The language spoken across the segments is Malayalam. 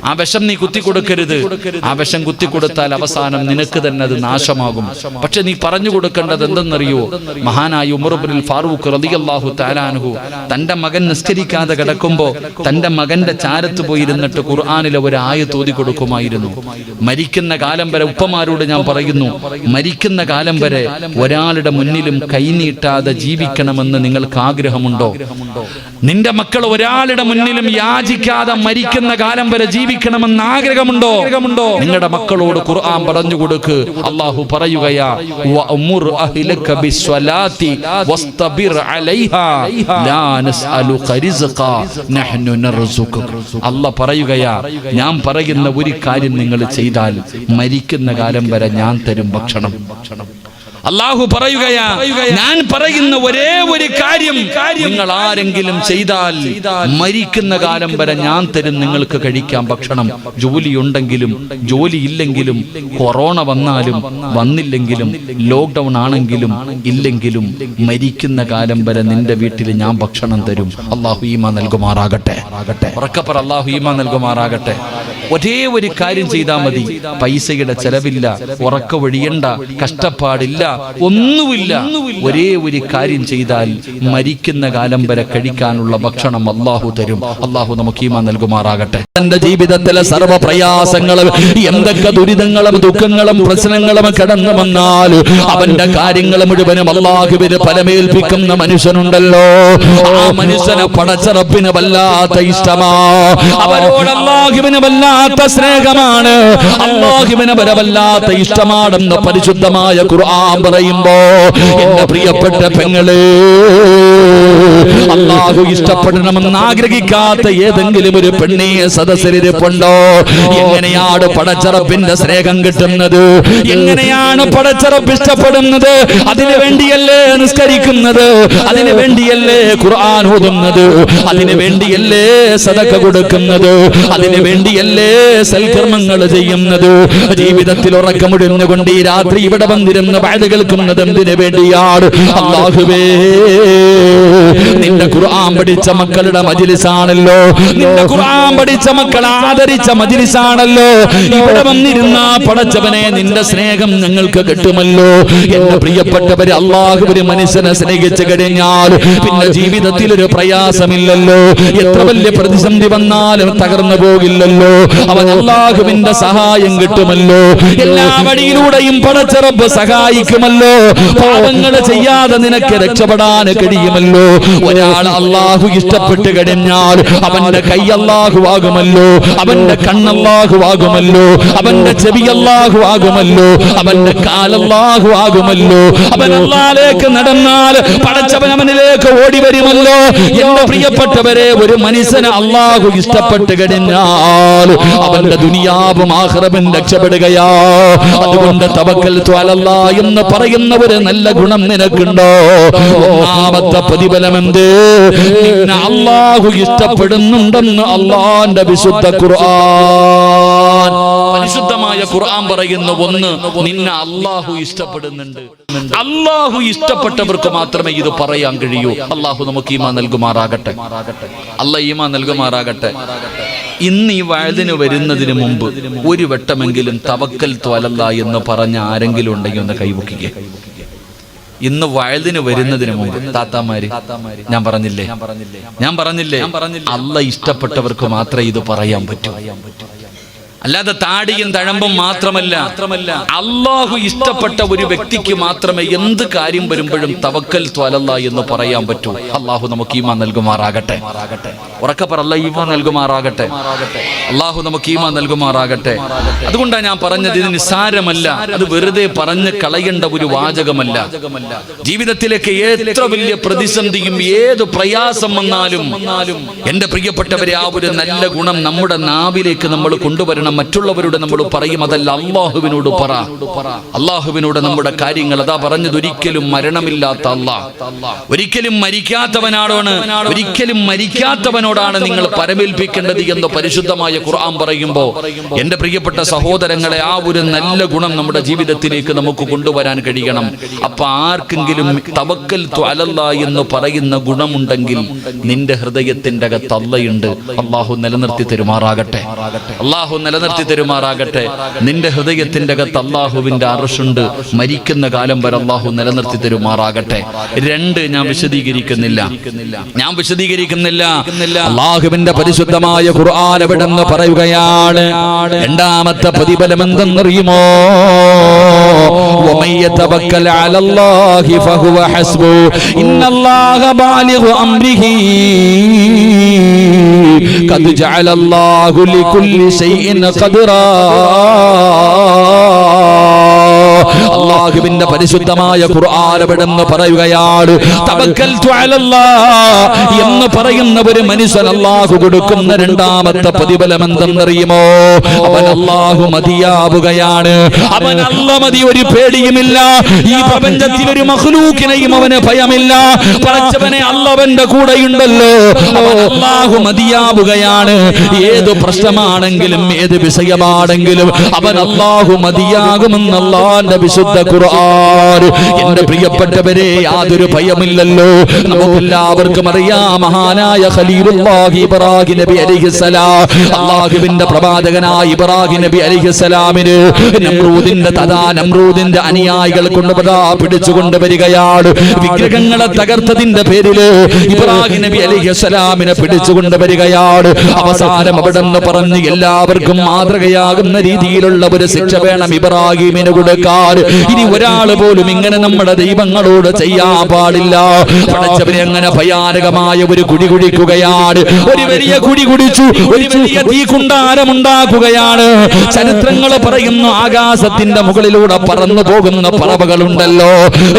ആ വിഷം നീ കുത്തിക്കൊടുക്കരുത്. ആ വിഷം കുത്തിക്കൊടുത്താൽ അവസാനം നിനക്ക് തന്നെ അത് നാശമാകും. പക്ഷെ നീ പറഞ്ഞു കൊടുക്കേണ്ടത് എന്തെന്നറിയോ? മഹാനായ ഉമർ ഇബ്നുൽ ഫാറൂഖ് റളിയല്ലാഹു തആല അൻഹു തന്റെ മകൻ നിസ്കരിക്കാതെ കിടക്കുമ്പോ തന്റെ മകന്റെ ചാരത്ത് പോയിരുന്നിട്ട് ഖുർആനിലെ ഒരു ആയത്ത് ഓതി കൊടുക്കുമായിരുന്നു. മരിക്കുന്ന കാലം വരെ ഉപ്പമാരോട് ഞാൻ പറയുന്നു, മരിക്കുന്ന കാലം വരെ ഒരാളുടെ മുന്നിലും കൈനീട്ടാതെ ജീവിക്കണമെന്ന് നിങ്ങൾക്ക് ആഗ്രഹമുണ്ടോ? നിന്റെ മക്കൾ ഒരാളുടെ മുന്നിലും യാചിക്കാതെ മരിക്കുന്ന കാലം വരെ ജീവിക്കണമെന്ന് ആഗ്രഹമുണ്ടോ? നിങ്ങളുടെ മക്കളോട് ഖുർആൻ പറഞ്ഞു കൊടുക്ക്. അല്ലാഹു പറയുകയാ, വഅമുർ അഹ്ലക ബിസ്സലാത്തി വസ്തബിർ അലൈഹാ ലാ നസ്അലുക റിസ്ഖ നഹ്നു നർസുക. അല്ലാഹു പറയുകയാ, ഞാൻ പറയുന്ന ഒരു കാര്യം നിങ്ങൾ ചെയ്താൽ മരിക്കുന്ന കാലം വരെ ഞാൻ തരും ഭക്ഷണം. അല്ലാഹു പറയുകയാ, ഞാൻ പറയുന്ന ഒരേ ഒരു കാര്യം നിങ്ങൾ ആരെങ്കിലും ചെയ്താൽ മരിക്കുന്ന കാലം വരെ ഞാൻ തരും നിങ്ങൾക്ക് കഴിക്കാൻ ഭക്ഷണം. ജോലി ഉണ്ടെങ്കിലും ജോലി ഇല്ലെങ്കിലും, കൊറോണ വന്നാലും വന്നില്ലെങ്കിലും, ലോക്ക്ഡൌൺ ആണെങ്കിലും ഇല്ലെങ്കിലും, മരിക്കുന്ന കാലം വരെ നിന്റെ വീട്ടിൽ ഞാൻ ഭക്ഷണം തരും. അല്ലാഹു ഈമാൻ നൽകുമാറാകട്ടെ. ഉറക്കപ്പറ, അല്ലാഹു ഈമാൻ നൽകുമാറാകട്ടെ. ഒരേ ഒരു കാര്യം ചെയ്താൽ മതി. പൈസയുടെ ചെലവില്ല, ഉറക്ക വഴിയണ്ട, കഷ്ടപ്പാടില്ല, ഒന്നുമില്ല. ഒരേ ഒരു കാര്യം ചെയ്താൽ മരിക്കുന്ന കാലം വരെ കഴിക്കാനുള്ള ഭക്ഷണം അല്ലാഹു തരും. അല്ലാഹു നമുക്ക് ഈമാൻ നൽകുമാറാകട്ടെ. തന്റെ ജീവിതത്തിലെ സർവ്വ പ്രയാസങ്ങളും എന്തൊക്കെ ദുരിതങ്ങളും ദുഃഖങ്ങളും പ്രശ്നങ്ങളും കടന്നു വന്നാൽ അവന്റെ കാര്യങ്ങൾ മുഴുവനും അല്ലാഹുവിന് ഫലമേൽപ്പിക്കുന്ന മനുഷ്യനുണ്ടല്ലോ, ആ മനുഷ്യനെ പടച്ച റബ്ബിന് വല്ലാത്ത ഇഷ്ടമാ. അവനോട് അല്ലാഹുവിന് വല്ലാത്ത സ്നേഹമാണ്, അല്ലാഹുവിന് വല്ലാത്ത ഇഷ്ടമാണെന്ന് പരിശുദ്ധമായ ഖുർആൻ പറയുമ്പോ, എന്റെ പ്രിയപ്പെട്ട പെങ്ങളെ, അല്ലാഹു ഇഷ്ടപ്പെടണമെന്ന് ആഗ്രഹിക്കാത്ത ഏതെങ്കിലും ഒരു പെണ്ണിയെ സദസ്സിലിരിപ്പുണ്ടോ? എങ്ങനെയാണ് പടച്ചറപ്പിന്റെ സ്നേഹം കിട്ടുന്നത്? എങ്ങനെയാണ് പടച്ചറപ്പ് ഇഷ്ടപ്പെടുന്നത്? അതിനു വേണ്ടിയല്ലേ നിസ്കരിക്കുന്നത്, അതിനു വേണ്ടിയല്ലേ ഖുർആൻ ഓതുന്നത്, അതിനു വേണ്ടിയല്ലേ സദഖ കൊടുക്കുന്നത്, അതിനു വേണ്ടിയല്ലേ സൽക്കർമ്മങ്ങൾ ചെയ്യുന്നത്. ജീവിതത്തിൽ ഉറക്കമുടിഞ്ഞുകൊണ്ട് ഈ രാത്രി ഇവിടെ വന്നിരുന്ന് ബഅദ് കേൾക്കുന്നത് എന്തിനു വേണ്ടിയാണ്? അല്ലാഹുവേ, നിന്റെ ഖുർആൻ പഠിച്ച മക്കളുടെ മജ്ലിസാണല്ലോ, നിന്റെ ഖുർആൻ പഠിച്ച മക്കളെ ആദരിച്ച മജ്ലിസാണല്ലോ. ഇവിടെ വന്നിരുന്ന പടച്ചവനെ നിന്റെ സ്നേഹം ഞങ്ങൾക്ക് കിട്ടുമല്ലോ. എന്റെ പ്രിയപ്പെട്ടവരെ, അല്ലാഹുവിനെ മനുഷ്യനെ സ്നേഹിച്ചു കഴിഞ്ഞാൽ പിന്നെ ജീവിതത്തിൽ ഒരു പ്രയാസമില്ലല്ലോ. എത്ര വലിയ പ്രതിസന്ധി വന്നാലും തകർന്നു പോകില്ലല്ലോ. അവൻ അല്ലാഹുവിന്റെ സഹായം കിട്ടുമല്ലോ. എല്ലാ വഴിയിലൂടെയും പടച്ച റബ്ബ് സഹായിക്കുമല്ലോ. പാപങ്ങൾ ചെയ്യാതെ നിനക്ക് രക്ഷപ്പെടാൻ കഴിയുമല്ലോ. ഒരാൾ അല്ലാഹു ഇഷ്ടപ്പെട്ട് കഴിഞ്ഞാൽ അവന്റെ കൈ അല്ലാഹു ആകുമല്ലോ, അവന്റെ കണ്ണല്ലാഹു ആകുമല്ലോ, അവന്റെ ചെവി അല്ലാഹു ആകുമല്ലോ, അവന്റെ കാലല്ലാഹു ആകുമല്ലോ. അവൻ അല്ലാഹുവിലേക്ക് നടന്നാൽ പടച്ചവൻ അവനിലേക്ക് ഓടി വരുമല്ലോ. എന്റെ പ്രിയപ്പെട്ടവരെ, ഒരു മനുഷ്യന് അല്ലാഹു ഇഷ്ടപ്പെട്ട് കഴിഞ്ഞാൽ അവന്റെ ദുനിയാവും ആഖിറവും രക്ഷപ്പെടുകയാ. അതുകൊണ്ട് തവക്കൽതു അലല്ലാഹ് എന്ന് പറയുന്ന ഒരു നല്ല ഗുണം നിനക്കുണ്ടോ? ഒന്നാമത്തെ പ്രതിഫലം എന്ത്? നിന്നെ അല്ലാഹു ഇഷ്ടപ്പെടുന്നുണ്ടെന്ന് അല്ലാഹുവിന്റെ വിശുദ്ധ ഖുർആൻ, പരിശുദ്ധമായ ഖുർആൻ പറയുന്ന ഒന്ന്, നിന്നെ അല്ലാഹു ഇഷ്ടപ്പെടുന്നുണ്ട്. അല്ലാഹു ഇഷ്ടപ്പെട്ടവർക്ക് മാത്രമേ ഇത് പറയാൻ കഴിയൂ. അല്ലാഹു നമുക്ക് ഈമാൻ നൽകുമാറാകട്ടെ. അല്ലാഹു ഈമാൻ നൽകുമാറാകട്ടെ. ഇന്ന് ഈ വഅദിന് വരുന്നതിന് മുമ്പ് ഒരു വട്ടമെങ്കിലും തവക്കൽതു അലല്ലാഹ് എന്ന് പറഞ്ഞ ആരെങ്കിലും ഉണ്ടെങ്കിൽ ഒന്ന് കൈവക്കുക. ഇന്ന് വഅദിന് വരുന്നതിന് മുമ്പ് താത്താമാര്, ഞാൻ പറഞ്ഞില്ലേ അല്ലാഹ് ഇഷ്ടപ്പെട്ടവർക്ക് മാത്രമേ ഇത് പറയാൻ പറ്റൂ. അല്ലാതെ താടിയും തഴമ്പും മാത്രമല്ല, അല്ലാഹു ഇഷ്ടപ്പെട്ട ഒരു വ്യക്തിക്ക് മാത്രമേ എന്ത് കാര്യം വരുമ്പോഴും തവക്കൽതു അലല്ലാഹ് എന്ന് പറയാൻ പറ്റൂ. അല്ലാഹു നമുക്ക് ഈമാൻ നൽകുമാറാകട്ടെ. ഉറക്കെ പറ, അല്ലാഹു ഈമാൻ നൽകുമാറാകട്ടെ. അല്ലാഹു നമുക്ക് ഈമാൻ നൽകുമാറാകട്ടെ. അതുകൊണ്ടാണ് ഞാൻ പറഞ്ഞത്, ഇത് നിസ്സാരമല്ല, അത് വെറുതെ പറഞ്ഞ് കളയേണ്ട ഒരു വാചകമല്ല. ജീവിതത്തിലേക്ക് എത്ര വലിയ പ്രതിസന്ധിയും ഏത് പ്രയാസം വന്നാലും എന്റെ പ്രിയപ്പെട്ടവരെ, ആ ഒരു നല്ല ഗുണം നമ്മുടെ നാവിലേക്ക് നമ്മൾ കൊണ്ടുവരണം. പറഞ്ഞാൽ മറ്റുള്ളവരോട് നമ്മൾ പറയും, അതല്ല അള്ളാഹുവിനോട് പറ. അള്ളാഹുവിനോട് നമ്മുടെ കാര്യങ്ങൾ അതാ പറഞ്ഞത്. ഒരിക്കലും മരണമില്ലാത്ത അള്ളാഹ്, ഒരിക്കലും മരിക്കാത്തവനോടാണ് നിങ്ങൾ പരമേൽപ്പിക്കേണ്ടത് എന്ന് പരിശുദ്ധമായ ഖുർആൻ പറയുമ്പോൾ എന്റെ പ്രിയപ്പെട്ട സഹോദരങ്ങളെ, ആ ഒരു നല്ല ഗുണം നമ്മുടെ ജീവിതത്തിലേക്ക് നമുക്ക് കൊണ്ടുവരാൻ കഴിയണം. അപ്പൊ ആർക്കെങ്കിലും തവക്കൽതു അലല്ലാഹ് എന്ന് പറയുന്ന ഗുണമുണ്ടെങ്കിൽ നിന്റെ ഹൃദയത്തിന്റെ അകത്ത് അള്ളയുണ്ട്. അള്ളാഹു നിലനിർത്തി തരുമാറാകട്ടെ, അള്ളാഹു നിലനിർത്തി തരുമാറാകട്ടെ. നിന്റെ ഹൃദയത്തിന്റെ അകത്ത് അള്ളാഹുവിന്റെ അർശുണ്ട്. മരിക്കുന്ന കാലം വരെ അള്ളാഹു നിലനിർത്തി തരുമാറാകട്ടെ. രണ്ട്, ഞാൻ വിശദീകരിക്കുന്നില്ല. അള്ളാഹുവിന്റെ പരിശുദ്ധമായ ഖുർആൻ എവിടെന്ന് പറയുകയാണ്. രണ്ടാമത്തെ പ്രതിഫലം എന്തെന്നറിയുമോ? ومن يتوكل على الله فهو حسبه إن الله بالغ أمره قد جعل الله لكل شيء قدرا. അല്ലാഹുവിന്റെ പരിശുദ്ധമായ ഖുർആൻ എവിടെന്ന് പറയുകയാണ്. തവക്കൽതു അലല്ലാഹ് എന്ന് പറയുന്ന ഒരു മനുഷ്യൻ അല്ലാഹു കൊടുക്കുന്ന രണ്ടാമത്തെ പ്രതിഫലം എന്തെന്നറിയുമോ? അവൻ അല്ലാഹു മതിയാവുകയാണ്. അവൻ അല്ലാഹ് മതി, ഒരു പേടിയുമില്ല. ഈ പ്രപഞ്ചത്തിൽ ഒരു മഖ്ലൂക്കിനെയും അവന് ഭയമില്ല. പടച്ചവനെ അല്ലാഹുവിന്റെ കൂടെയുണ്ടല്ലോ. അവൻ അല്ലാഹു മതിയാവുകയാണ്. ഏത് പ്രശ്നമാണെങ്കിലും ഏത് വിഷയമാണെങ്കിലും അവൻ അല്ലാഹു മതിയാകുമെന്ന് അല്ലാഹുവിന്റെ വിശുദ്ധ ഖുർആൻ. എന്റെ പ്രിയപ്പെട്ടവരെ, യാതൊരു ഭയമില്ലല്ലോ. നമുക്കെല്ലാവർക്കും അറിയാം, മഹാനായ ഖലീലുല്ലാഹി ഇബ്രാഹിം നബി അലൈഹിസ്സലാം, അല്ലാഹുവിന്റെ പ്രവാചകനായ ഇബ്രാഹിം നബി അലൈഹിസ്സലാമിന് നമ്രൂദിന്റെ അനുയായികൾ പിടിച്ചുകൊണ്ട് വരികയാണ്. വിഗ്രഹങ്ങളെ തകർത്തതിന്റെ പേരില് ഇബ്രാഹിം നബി അലൈഹിസ്സലാമിനെ പിടിച്ചുകൊണ്ട് വരികയാണ്. അവസാനം അവിടെ നിന്ന് പറഞ്ഞ് എല്ലാവർക്കും മാതൃകയാകുന്ന രീതിയിലുള്ള ഒരു ശിക്ഷ വേണം ഇബ്രാഹിമിന് കൊടുക്കാൻ. ഇനി ഒരാൾ പോലും ഇങ്ങനെ നമ്മുടെ ദൈവങ്ങളോട് ചെയ്യാൻ പാടില്ല. പടച്ചവനെ അങ്ങനെ ഭയാനകമായ ഒരു കുടി കുടിക്കുകയാണ്. ഒരു വലിയ കുടി കുടിച്ചു, ഒരു വലിയ തീകുണ്ടാരമുണ്ടാക്കുകയാണ്. ചരിത്രങ്ങൾ പറയുന്നു, ആകാശത്തിന്റെ മുകളിലൂടെ പറന്നു പോകുന്ന പറവകളുണ്ടല്ലോ,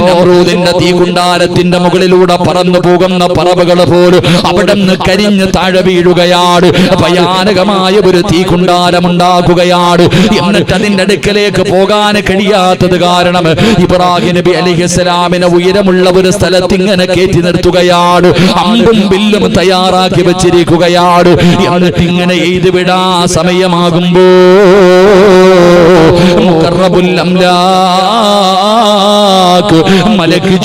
നമ്രൂദിന്റെ തീകുണ്ടാരത്തിന്റെ മുകളിലൂടെ പറന്നു പോകുന്ന പറവകൾ പോലും അവിടെ നിന്ന് കരിഞ്ഞ് താഴെ വീഴുകയാണ്. ഭയാനകമായ ഒരു തീകുണ്ടാരമുണ്ടാക്കുകയാണ്. എന്നിട്ട് അതിന്റെ അടുക്കലേക്ക് പോകാൻ കഴിയാത്തത് കാരണം ഇബ്രാഹിം നബി അലൈഹിസ്സലാമിനെ ഉയരമുള്ള ഒരു സ്ഥലത്ത് ഇങ്ങനെ കയറ്റി നിർത്തുകയാണ്. അമ്പും ബില്ലും തയ്യാറാക്കി വെച്ചിരിക്കുകയാണ്. എന്നിട്ട് ഇങ്ങനെ എഴുതി വിടാ സമയമാകുമ്പോ മുഖറബുൽ അംലാക്ക് മലക്ക്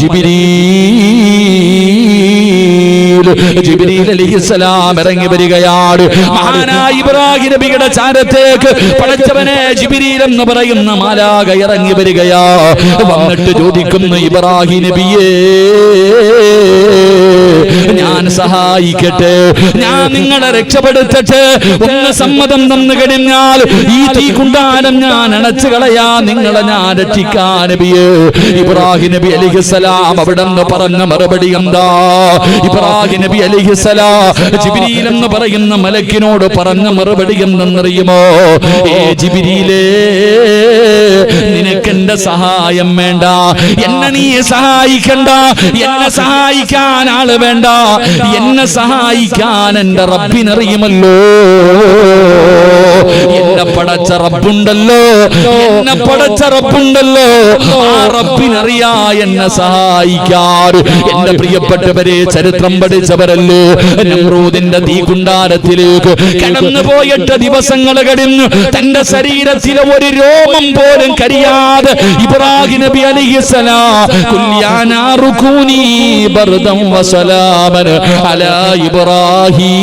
ജിബ്രീൽ അലൈഹിസ്സലാം ഇറങ്ങി വരികയാണ്. മഹാനായ ഇബ്രാഹിം നബിയുടെ ചാരത്തേക്ക് പടച്ചവനെ ജിബ്രീൽ എന്ന് പറയുന്ന മാലാഖ ഇറങ്ങി വരികയാ. വന്നിട്ട് ചോദിക്കുന്നു, ഇബ്രാഹിം നബിയേ, ഞാൻ സഹായിക്കട്ടെ, ഞാൻ നിങ്ങളെ രക്ഷപ്പെടുത്തട്ടെ. ഒന്ന് സമ്മതം തന്നു കഴിഞ്ഞാൽ ഈ തീകുണ്ടാരം ഞാൻ അണച്ചു കളയാ, നിങ്ങളെ ഞാൻ രക്ഷിക്കാൻ നബിയേ. ഇബ്രാഹിം നബി അലൈഹിസ്സലാം അവിടെ നിന്ന് പറഞ്ഞ മറുപടി എന്താ? ഇബ്രാഹിം നബി അലൈഹിസ്സലാം ജിബ്രീൽ എന്ന് പറയുന്ന മലക്കിനോട് പറഞ്ഞ മറുപടി എന്തെന്നറിയുമോ? ഏ ജിബ്രീലേ, നിനക്കെന്റെ സഹായം വേണ്ട, എന്നെ നീ സഹായിക്കണ്ട, എന്നെ സഹായിക്കാൻ ആള് വേണ്ട, എന്നെ സഹായിക്കാൻ എന്റെ റബ്ബിനറിയുമല്ലോ. എന്നെ പടച്ച റബ്ബുണ്ടല്ലോ, എന്നെ പടച്ച റബ്ബുണ്ടല്ലോ, ആ റബ്ബിനറിയാ എന്നെ സഹായിക്കാൻ. എന്റെ പ്രിയപ്പെട്ടവരെ, ചരിത്രം പഠിച്ചവരല്ലേ, നമ്രൂദിന്റെ തീകുണ്ടാരത്തിലേക്ക് കടന്നു പോയിട്ട് ദിവസങ്ങൾ കഴിഞ്ഞു. തന്റെ ശരീരത്തിലെ ഒരു രോമം പോലും കരിയാതെ ഇബ്രാഹിം നബി അലൈഹിസ്സലാം കുല്യാനാറുകൂനി ബർദം വസലാമൻ അലാ ഇബ്രാഹിം.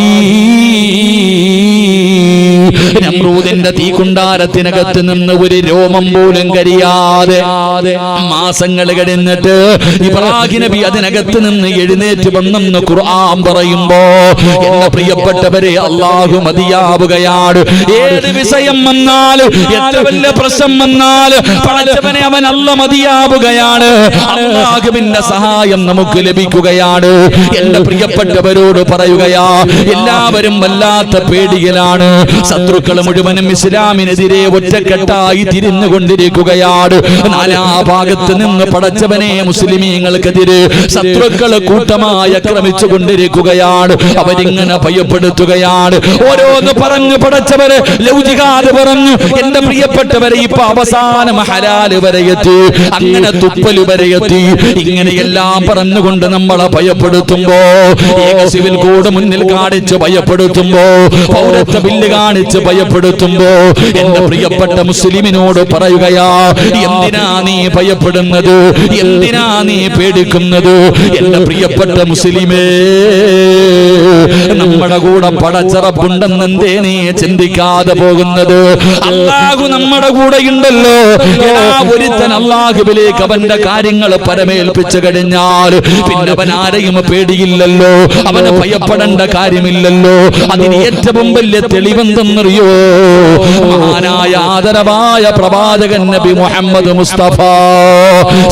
നമ്രൂദിന്റെ തീകുണ്ടാരത്തിനകത്ത് നിന്ന് ഒരു രോമം പോലും കരിയാതെ മാസങ്ങൾ കഴിഞ്ഞിട്ട് ഇബ്രാഹിം നബി അതിനകത്ത് നിന്ന് എഴുന്നേറ്റ് വന്നെന്ന് ഖുർആൻ പറയുമ്പോ എന്റെ പ്രിയപ്പെട്ടവരെ, അല്ലാഹു മതിയാവുകയാണ്. ഏത് വിഷയം വന്നാലും, എത്ര വലിയ പ്രശ്നം വന്നാലും പടച്ചവനെ അവൻ അല്ലാഹു മതിയാവുകയാണ്. അല്ലാഹുവിന്റെ സഹായം നമുക്ക് ലഭിക്കുകയാണ്. എന്റെ പ്രിയപ്പെട്ടവരോട് പറയുകയാ, എല്ലാവരും വല്ലാത്ത പേടിയിലാണ്. ശത്രുക്കൾ മുഴുവനും ഇസ്ലാമിനെതിരെ ഒറ്റക്കെട്ടായി തിരിഞ്ഞുകൊണ്ടിരിക്കുകയാണ്. നാനാഭാഗത്ത് നിന്ന് പടച്ചവനെ മുസ്ലിമീങ്ങൾക്കെതിരെ ശത്രുക്കൾ കൂട്ടമായി ആക്രമിച്ചു കൊണ്ടിരിക്കുകയാണ്. അവരിങ്ങനെ ഭയപ്പെടുത്തുകയാണ്. ഓരോന്ന് പറഞ്ഞു പടച്ചവരെ ലൗജിഹാദ് പറഞ്ഞു. എന്റെ പ്രിയപ്പെട്ടവരെ ഇപ്പൊ അവസാനം ഹലാല് വരെ എത്തി, അങ്ങനെ തുപ്പല് വരെ എത്തി. ഇങ്ങനെയെല്ലാം പറഞ്ഞുകൊണ്ട് നമ്മളെ ഭയപ്പെടുത്തുമ്പോ, ഏക സിവിൽ കോഡ് മുന്നിൽ കാണിച്ച് ഭയപ്പെടുത്തുമ്പോ, പൗരത്വ ബില്ല് കാണിച്ച് ഭയപ്പെടുത്തുമ്പോ, എന്റെ പ്രിയപ്പെട്ട മുസ്ലിമിനോട് പറയുകയാ, എന്തിനാ നീ ഭയപ്പെടുന്നത്? എന്തിനാ നീ പേടിക്കുന്നത്? എന്റെ പ്രിയപ്പെട്ട മുസ്ലിമേ, നമ്മുടെ കൂടെ പടച്ചറപ്പുണ്ടെന്നെന്തേ നീ ചിന്തിക്കാതെ പോകുന്നത്? അല്ലാഹു നമ്മുടെ കൂടെ ഉണ്ടല്ലോ. ഒരുത്തൻ അല്ലാഹുവിലേക്ക് അവന്റെ കാര്യങ്ങൾ പരമേൽപ്പിച്ചു കഴിഞ്ഞാൽ പിന്നെ അവൻ ആരെയും പേടിയില്ലല്ലോ, അവന് ഭയപ്പെടേണ്ട കാര്യമില്ലല്ലോ. അതിന് ഏറ്റവും വലിയ തെളിവെന്തെന്നറിയോ? മഹാനായ ആദരവായ പ്രവാചകൻ നബി മുഹമ്മദ് മുസ്തഫ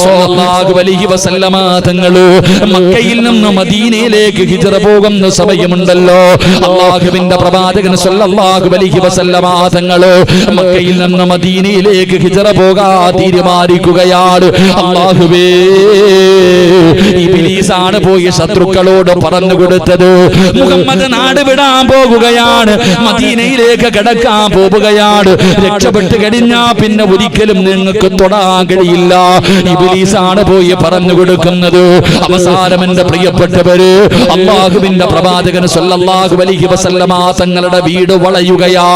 സ്വല്ലല്ലാഹു അലൈഹി വസല്ലമ തങ്ങള് മക്കയിൽ നിന്ന് മദീനയിലേക്ക് ഹിജ്റ പോകുന്ന സമയമുണ്ടല്ലോ. അല്ലാഹുവിന്റെ പ്രവാചകൻ സ്വല്ലല്ലാഹു അലൈഹി വസല്ലമ തങ്ങള് മക്കയിൽ നിന്ന് മദീനയിലേക്ക് ഹിജ്റ പോകാൻ തീരുമാനിക്കുകയാണ്. അല്ലാഹുവേ, ഇബ്ലീസാണ് പോയി ശത്രുക്കളോട് പറഞ്ഞു കൊടുത്തത്, മുഹമ്മദ് നാട് വിടാൻ പോകുകയാണ്, മദീനയിലേക്ക് കടക്കാൻ പോവുകയാണ്, രക്ഷപ്പെട്ട് കഴിഞ്ഞാ പിന്നെ ഒരിക്കലും നിങ്ങൾക്ക് തൊടാൻ കഴിയില്ല. ഇബ്ലീസാണ് പോയി പറഞ്ഞു കൊടുക്കുന്നത്. അവസാനം എന്റെ പ്രിയപ്പെട്ടവര്, അല്ലാഹുവിന്റെ പ്രവാചകൻ സ്വല്ലല്ലാഹു അലൈഹി വസല്ലമ തങ്ങളുടെ വീട് വളയുകയാ.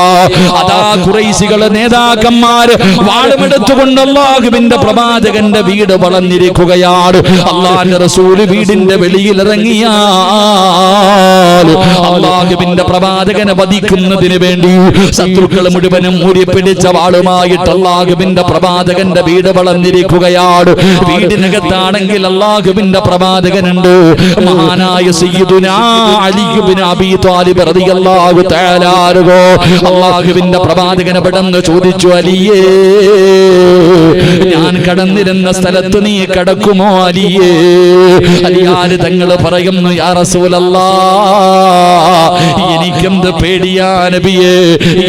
അതാ ഖുറൈശികളെ നേതാക്കന്മാര് വാളുമെടുത്തുകൊണ്ട് അല്ലാഹുവിന്റെ പ്രവാചകന്റെ വീട് വളഞ്ഞിരിക്കുകയാണ്. അല്ലാഹുവിന്റെ റസൂൽ വീടിന്റെ വെളിയിൽ ഇറങ്ങിയാൽ അല്ലാഹുവിന്റെ പ്രവാചകനെ വധിക്കുന്നതിന് വേണ്ടി ശത്രുക്കൾ മുഴുവനും മുറിപിടിച്ച വാളുമായിട്ട് അല്ലാഹുവിന്റെ പ്രവാചകന്റെ വീട് വളഞ്ഞിരിക്കുകയാണ്. വീടിനകത്താണെങ്കിൽ അല്ലാഹുവിന്റെ പ്രവാചകനുണ്ട്. മഹാനായ സയ്യിദുനാ അലി ഇബ്നു അബീ ത്വാലിബ് റളിയല്ലാഹു തആല അൻഹു അല്ലാഹുവിന്റെ പ്രവാചകനെ പെട്ടെന്ന് ചോദിച്ചു, അലിയേ, ഞാൻ കടന്നിരുന്ന സ്ഥലത്ത് നീ കടക്കുമോ അലിയേ? അലിയാര് തങ്ങൾ പറയുന്നു, യാ റസൂലല്ലാഹ്, എനിക്കെന്ത് പേടിയാ നബിയേ,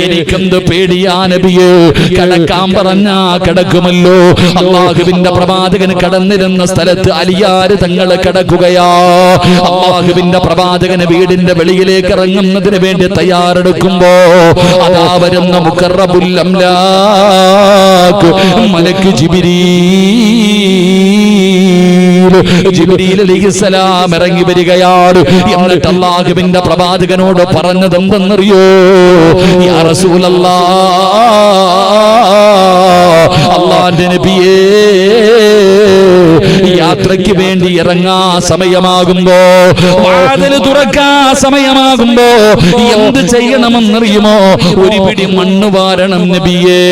എനിക്കെന്ത് പേടിയാ നബിയേ. കടക്കാൻ പറഞ്ഞാ കടക്കുമല്ലോ. അല്ലാഹുവിന്റെ പ്രവാചകൻ കടന്നിരുന്ന സ്ഥലത്ത് അലിയാര് തങ്ങൾ കടക്കുകയാ. അല്ലാഹുവിന്റെ പ്രവാചകന് വീടിന്റെ വെളിയിലേക്ക് ഇറങ്ങുന്നതിന് വേണ്ടി തയ്യാറെടുക്കുമ്പോ അതാ വരുന്ന മുഖറബുൽ അംലാക്ക് മലക്ക് ജിബ്രീൽ അലൈഹിസ്സലാം ഇറങ്ങി വരികയാണ്. എന്നിട്ട് അല്ലാഹുവിന്റെ പ്രവാചകനോട് പറഞ്ഞത് എന്തെന്നറിയോ? യാ റസൂലല്ലാഹ്, അല്ലാഹുവിന്റെ നബിയേ, യാത്രയ്ക്ക് വേണ്ടി ഇറങ്ങാ സമയമാകുമ്പോ, വാതിൽ തുറക്കാ സമയമാകുമ്പോ എന്ത് ചെയ്യണമെന്നറിയുമോ? ഒരു പിടി മണ്ണ് വാരണം നബിയേ.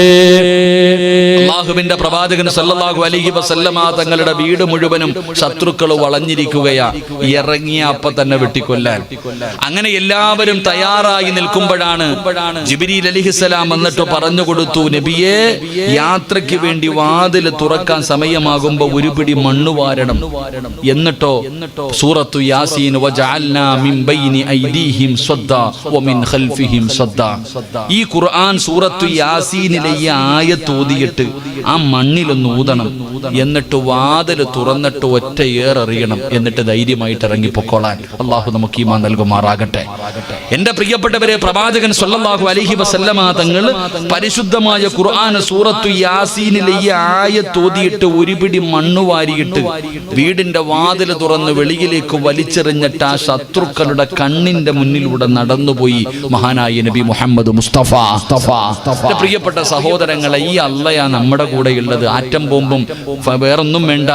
അല്ലാഹുവിന്റെ പ്രവാചകൻ സല്ലല്ലാഹു അലൈഹി വസല്ലമ തങ്ങളുടെ വീട് മുഴുവനും ശത്രുക്കൾ വളഞ്ഞിരിക്കുകയാ. ഇറങ്ങിയ അപ്പൊ തന്നെ വെട്ടിക്കൊല്ലാൻ. അങ്ങനെ എല്ലാവരും തയ്യാറായി നിൽക്കുമ്പോഴാണ് ജിബ്രീൽ അലൈഹിസ്സലാം വന്നിട്ട് പറഞ്ഞു കൊടുത്തു, നബിയേ, യാത്രയ്ക്ക് വേണ്ടി വാതിൽ തുറക്കാൻ സമയമാകുമ്പോ ഒരു പിടി മണ്ണ് വാരണം. എന്നിട്ടോ സൂറത്തു യാസീൻ, വജഅൽനാ മിൻ ബൈനി ഐദീഹിം സ്വദ്ദാ വമിൻ ഖൽഫിഹിം സ്വദ്ദാ. ഈ ഖുർആൻ സൂറത്തു യാസീനിലെ ഈ ആയത്ത് ഓതിയിട്ട് ആ മണ്ണിലൊന്ന് ഊതണം. എന്നിട്ട് വാതിൽ തുറന്നിട്ട് ഒറ്റ ഏറെറിയണം. എന്നിട്ട് ധൈര്യമായിട്ട് ഇറങ്ങി പൊക്കോളാൻ അല്ലാഹു നമുക്ക് ഈമാൻ നൽകുമാറാകട്ടെ. എന്റെ പ്രിയപ്പെട്ടവരെ, പ്രവാചകൻ സ്വല്ലല്ലാഹു അലൈഹി വസല്ലമ തങ്ങൾ പരിശുദ്ധമായ ഖുർആൻ സൂറത്തു യാസീനിലെ ഈ ആയത്ത് ഓതിയിട്ട് ഒരു പിടി മണ്ണ് വാരിയിട്ട് വീടിന്റെ വാതിൽ തുറന്ന് വെളിയിലേക്ക് വലിച്ചെറിഞ്ഞിട്ട് ആ ശത്രുക്കളുടെ കണ്ണിന്റെ മുന്നിലൂടെ നടന്നുപോയി മഹാനായ നബി മുഹമ്മദ് മുസ്തഫ. പ്രിയപ്പെട്ട സഹോദരങ്ങളെ, ഈ അള്ളയാ നമ്മുടെ കൂടെ ഉള്ളത്. ആറ്റം ബോംബും വേറൊന്നും വേണ്ട,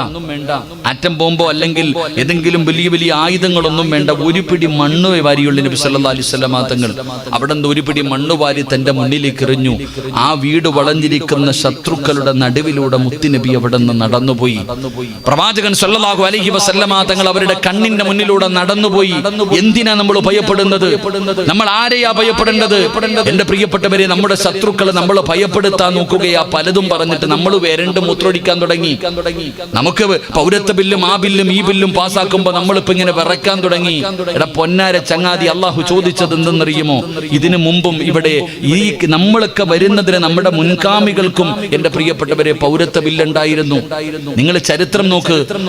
ആറ്റം ബോംബോ അല്ലെങ്കിൽ ഏതെങ്കിലും വലിയ വലിയ ആയുധങ്ങളൊന്നും വേണ്ട. ഒരു പിടി മണ്ണ് വാരിയുള്ള നബി സല്ലല്ലാഹു അലൈഹി വസല്ലം തങ്ങൾ അവിടെ നിന്ന് ഒരു പിടി മണ്ണ് വാരി തന്റെ മുന്നിലേക്ക് എറിഞ്ഞു. ആ വീട് വളഞ്ഞിരിക്കുന്ന ശത്രുക്കളുടെ നടുവിലൂടെ മുത്തുനബി അവിടെ നിന്ന് നടന്നുപോയി. പ്രവാചകൻ സല്ലല്ലാഹു അലൈഹി വസല്ലമ തങ്ങൾ അവരുടെ കണ്ണിന്റെ മുന്നിലൂടെ നടന്നുപോയി. എന്തിനാ നമ്മൾ ഭയപ്പെടുന്നത്? നമ്മൾ ആരെയാ ഭയപ്പെടേണ്ടത്? എന്റെ പ്രിയപ്പെട്ടവരെ, നമ്മുടെ ശത്രുക്കളെ നമ്മൾ ഭയപ്പെടുത്താൻ നോക്കുകയാ. പലതും പറഞ്ഞിട്ട് നമ്മൾ വരണ്ട് മൂത്രൊടിക്കാൻ തുടങ്ങി. നമുക്ക് പൗരത്വ ബില്ലും ആ ബില്ലും ഈ ബില്ലും പാസ്സാക്കുമ്പോ നമ്മളിപ്പോ ഇങ്ങനെ വിറയ്ക്കാൻ തുടങ്ങി. എടാ പൊന്നാര ചങ്ങാതി, അള്ളാഹു ചോദിച്ചത് എന്തെന്നറിയുമോ? ഇതിനു മുമ്പും ഇവിടെ ഈ നമ്മളൊക്കെ വരുന്നതിന് നമ്മുടെ മുൻഗാമികൾക്കും എന്റെ പ്രിയപ്പെട്ടവരെ പൗരത്വ ബില്ലുണ്ടായിരുന്നു. നിങ്ങൾ ചരിത്രം നോക്ക്.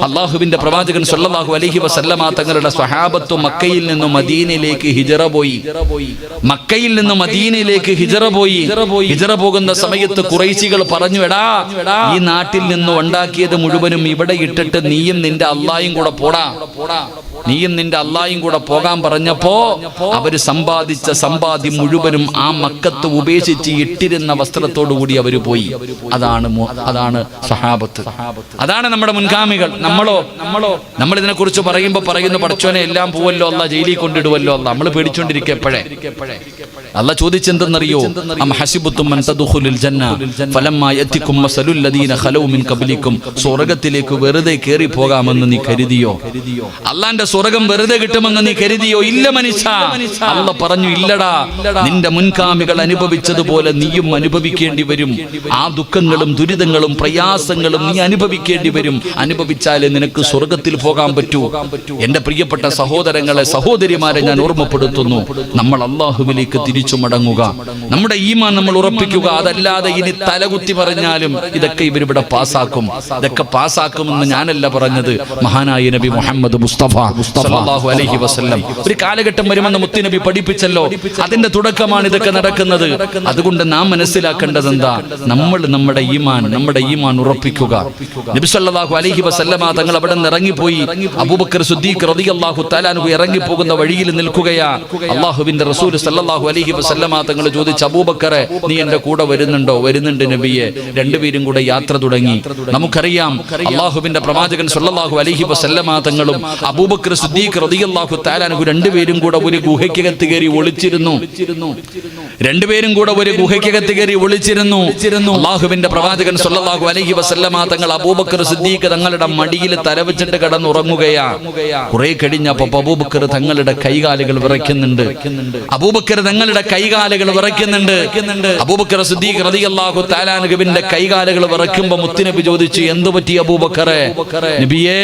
അള്ളാഹുവിന്റെ പ്രവാചകൻ സല്ലല്ലാഹു അലൈഹി വസല്ലമ തങ്ങളുടെ സ്വഹാബത്ത് മക്കയിൽ നിന്നും മദീനയിലേക്ക് ഹിജറ പോയി. മക്കയിൽ നിന്നും മദീനയിലേക്ക് ഹിജറ പോയി. ഹിജറ പോകുന്ന സമയത്ത് ഖുറൈശികൾ പറഞ്ഞു, എടാ ഈ നാട്ടിൽ നിന്ന് ഉണ്ടാക്കിയത് മുഴുവനും ഇവിടെ ഇട്ടിട്ട് നീയും നിന്റെ അള്ളായും കൂടെ പോടാ, നീയും നിന്റെ അള്ളായും കൂടെ പോകാൻ പറഞ്ഞപ്പോ അവര് സമ്പാദിച്ച സമ്പാദ്യം മുഴുവനും ആ മക്കത്ത് ഉപേക്ഷിച്ച് ഇട്ടിരുന്ന വസ്ത്രത്തോടു കൂടി അവര് പോയി. അതാണ് സഹാബത്ത്, അതാണ് നമ്മുടെ മുൻഗാമികൾ. നമ്മൾ ഇതിനെ കുറിച്ച് പറയുമ്പോ പറയുന്നു, പടച്ചോനെ എല്ലാം പോവല്ലോ അല്ല, ജയിലിൽ കൊണ്ടിടുവല്ലോ അല്ല. നമ്മൾ പേടിച്ചോണ്ടിരിക്കുക. എപ്പോഴേ അല്ല ചോദിച്ചെന്തെന്നറിയോ? അം ഹസിബത്തും അൻ തദ്ഖുലുൽ ജന്ന ഫലമ്മാ യതികും മസലുൽ ലദീന ഖലൂ മിൻ ഖബ്ലികും. സ്വർഗ്ഗത്തിലേക്ക് വെറുതെ കേറി പോകാമെന്ന് നീ കരുതിയോ? അല്ലാഹുവിന്റെ സ്വർഗ്ഗം വെറുതെ കിട്ടുമെന്ന് നീ കരുതിയോ? ഇല്ല മനുഷ്യ. അല്ലാഹ് പറഞ്ഞു, ഇല്ലടാ, നിന്റെ മുൻഗാമികൾ അനുഭവിച്ചതുപോലെ നീയും അനുഭവിക്കേണ്ടി വരും. ആ ദുഃഖങ്ങളും ദുരിതങ്ങളും പ്രയാസങ്ങളും നീ അനുഭവിക്കേണ്ടി വരും. അനുഭവിച്ചാലേ നിനക്ക് സ്വർഗ്ഗത്തിൽ പോകാൻ പറ്റൂ. എന്റെ പ്രിയപ്പെട്ട സഹോദരങ്ങളെ, സഹോദരിമാരെ, ഞാൻ ഓർമ്മപ്പെടുത്തുന്നു, നമ്മൾ അല്ലാഹുവിലേക്ക് തിരിച്ചു മടങ്ങുക. നമ്മുടെ ഈമാൻ നമ്മൾ ഉറപ്പിക്കുക. അതല്ലാതെ ഇനി തലകുത്തി പറഞ്ഞാലും ഇതൊക്കെ ഇവരിവിടെ പാസ്സാക്കും, ഇതൊക്കെ പാസ്സാക്കുമെന്ന് ഞാനല്ല പറഞ്ഞത്, മഹാനായ നബി മുഹമ്മദ് മുസ്തഫ സല്ലല്ലാഹു അലൈഹി വസല്ലം. ഒരു കാലഘട്ടം വരുമെന്ന് മുത്തുനബി പഠിപ്പിച്ചല്ലോ. അതിന്റെ തുടക്കമാണ് ഇതൊക്കെ നടക്കുന്നത്. അതുകൊണ്ട് നാം മനസ്സിലാക്കേണ്ടത് എന്താ? നമ്മുടെ ഈമാൻ ഉറപ്പിക്കുക. നബി സല്ലല്ലാഹു അലൈഹി വസല്ലമ തങ്ങൾ അവിടെ നിന്ന് ഇറങ്ങിപ്പോയി. അബൂബക്കർ സിദ്ദീഖ് റളിയല്ലാഹു തആല അൻഹു ഇറങ്ങിപ്പോകുന്ന വഴിയിൽ നിൽക്കുകയാ. അല്ലാഹുവിന്റെ റസൂൽ സല്ലല്ലാഹു അലൈഹി വസല്ലമ തങ്ങൾ ചോദിച്ചു, അബൂബക്കറെ, നീ എന്റെ കൂടെ വരുന്നുണ്ടോ? വരുന്നുണ്ട് നബിയെ. രണ്ടുപേരും കൂടെ യാത്ര തുടങ്ങി. നമുക്കറിയാം, അല്ലാഹുവിന്റെ പ്രവാചകൻ സല്ലല്ലാഹു അലൈഹി വസല്ലമ തങ്ങളും അബൂബക്കർ സിദ്ദീഖ് റളിയല്ലാഹു തആല അൻഹു രണ്ടുപേരും കൂടെ ഒരു ഗുഹയ്ക്കകത്ത് കയറി ഒളിച്ചിരുന്നു. അല്ലാഹുവിന്റെ പ്രവാചകൻ സല്ലല്ലാഹു അലൈഹി വസല്ലമ തങ്ങൾ അബൂബക്കർ സിദ്ദീഖ് തങ്ങളുടെ മടിയിൽ തലവെച്ചിട്ട് കിടന്നുറങ്ങുകയാ. കുറെ കഴിഞ്ഞപ്പോ അബൂബക്കർ തങ്ങളുടെ കൈകാലുകൾ വിറയ്ക്കുന്നുണ്ട്. അബൂബക്കർ സിദ്ദീഖ് റളിയല്ലാഹു തആല അൻഹുവിന്റെ കൈകാലുകൾ വിറയ്ക്കുമ്പോൾ മുത്തുനബി ചോദിച്ചു, എന്തു പറ്റി അബൂബക്കറെ? നബിയേ,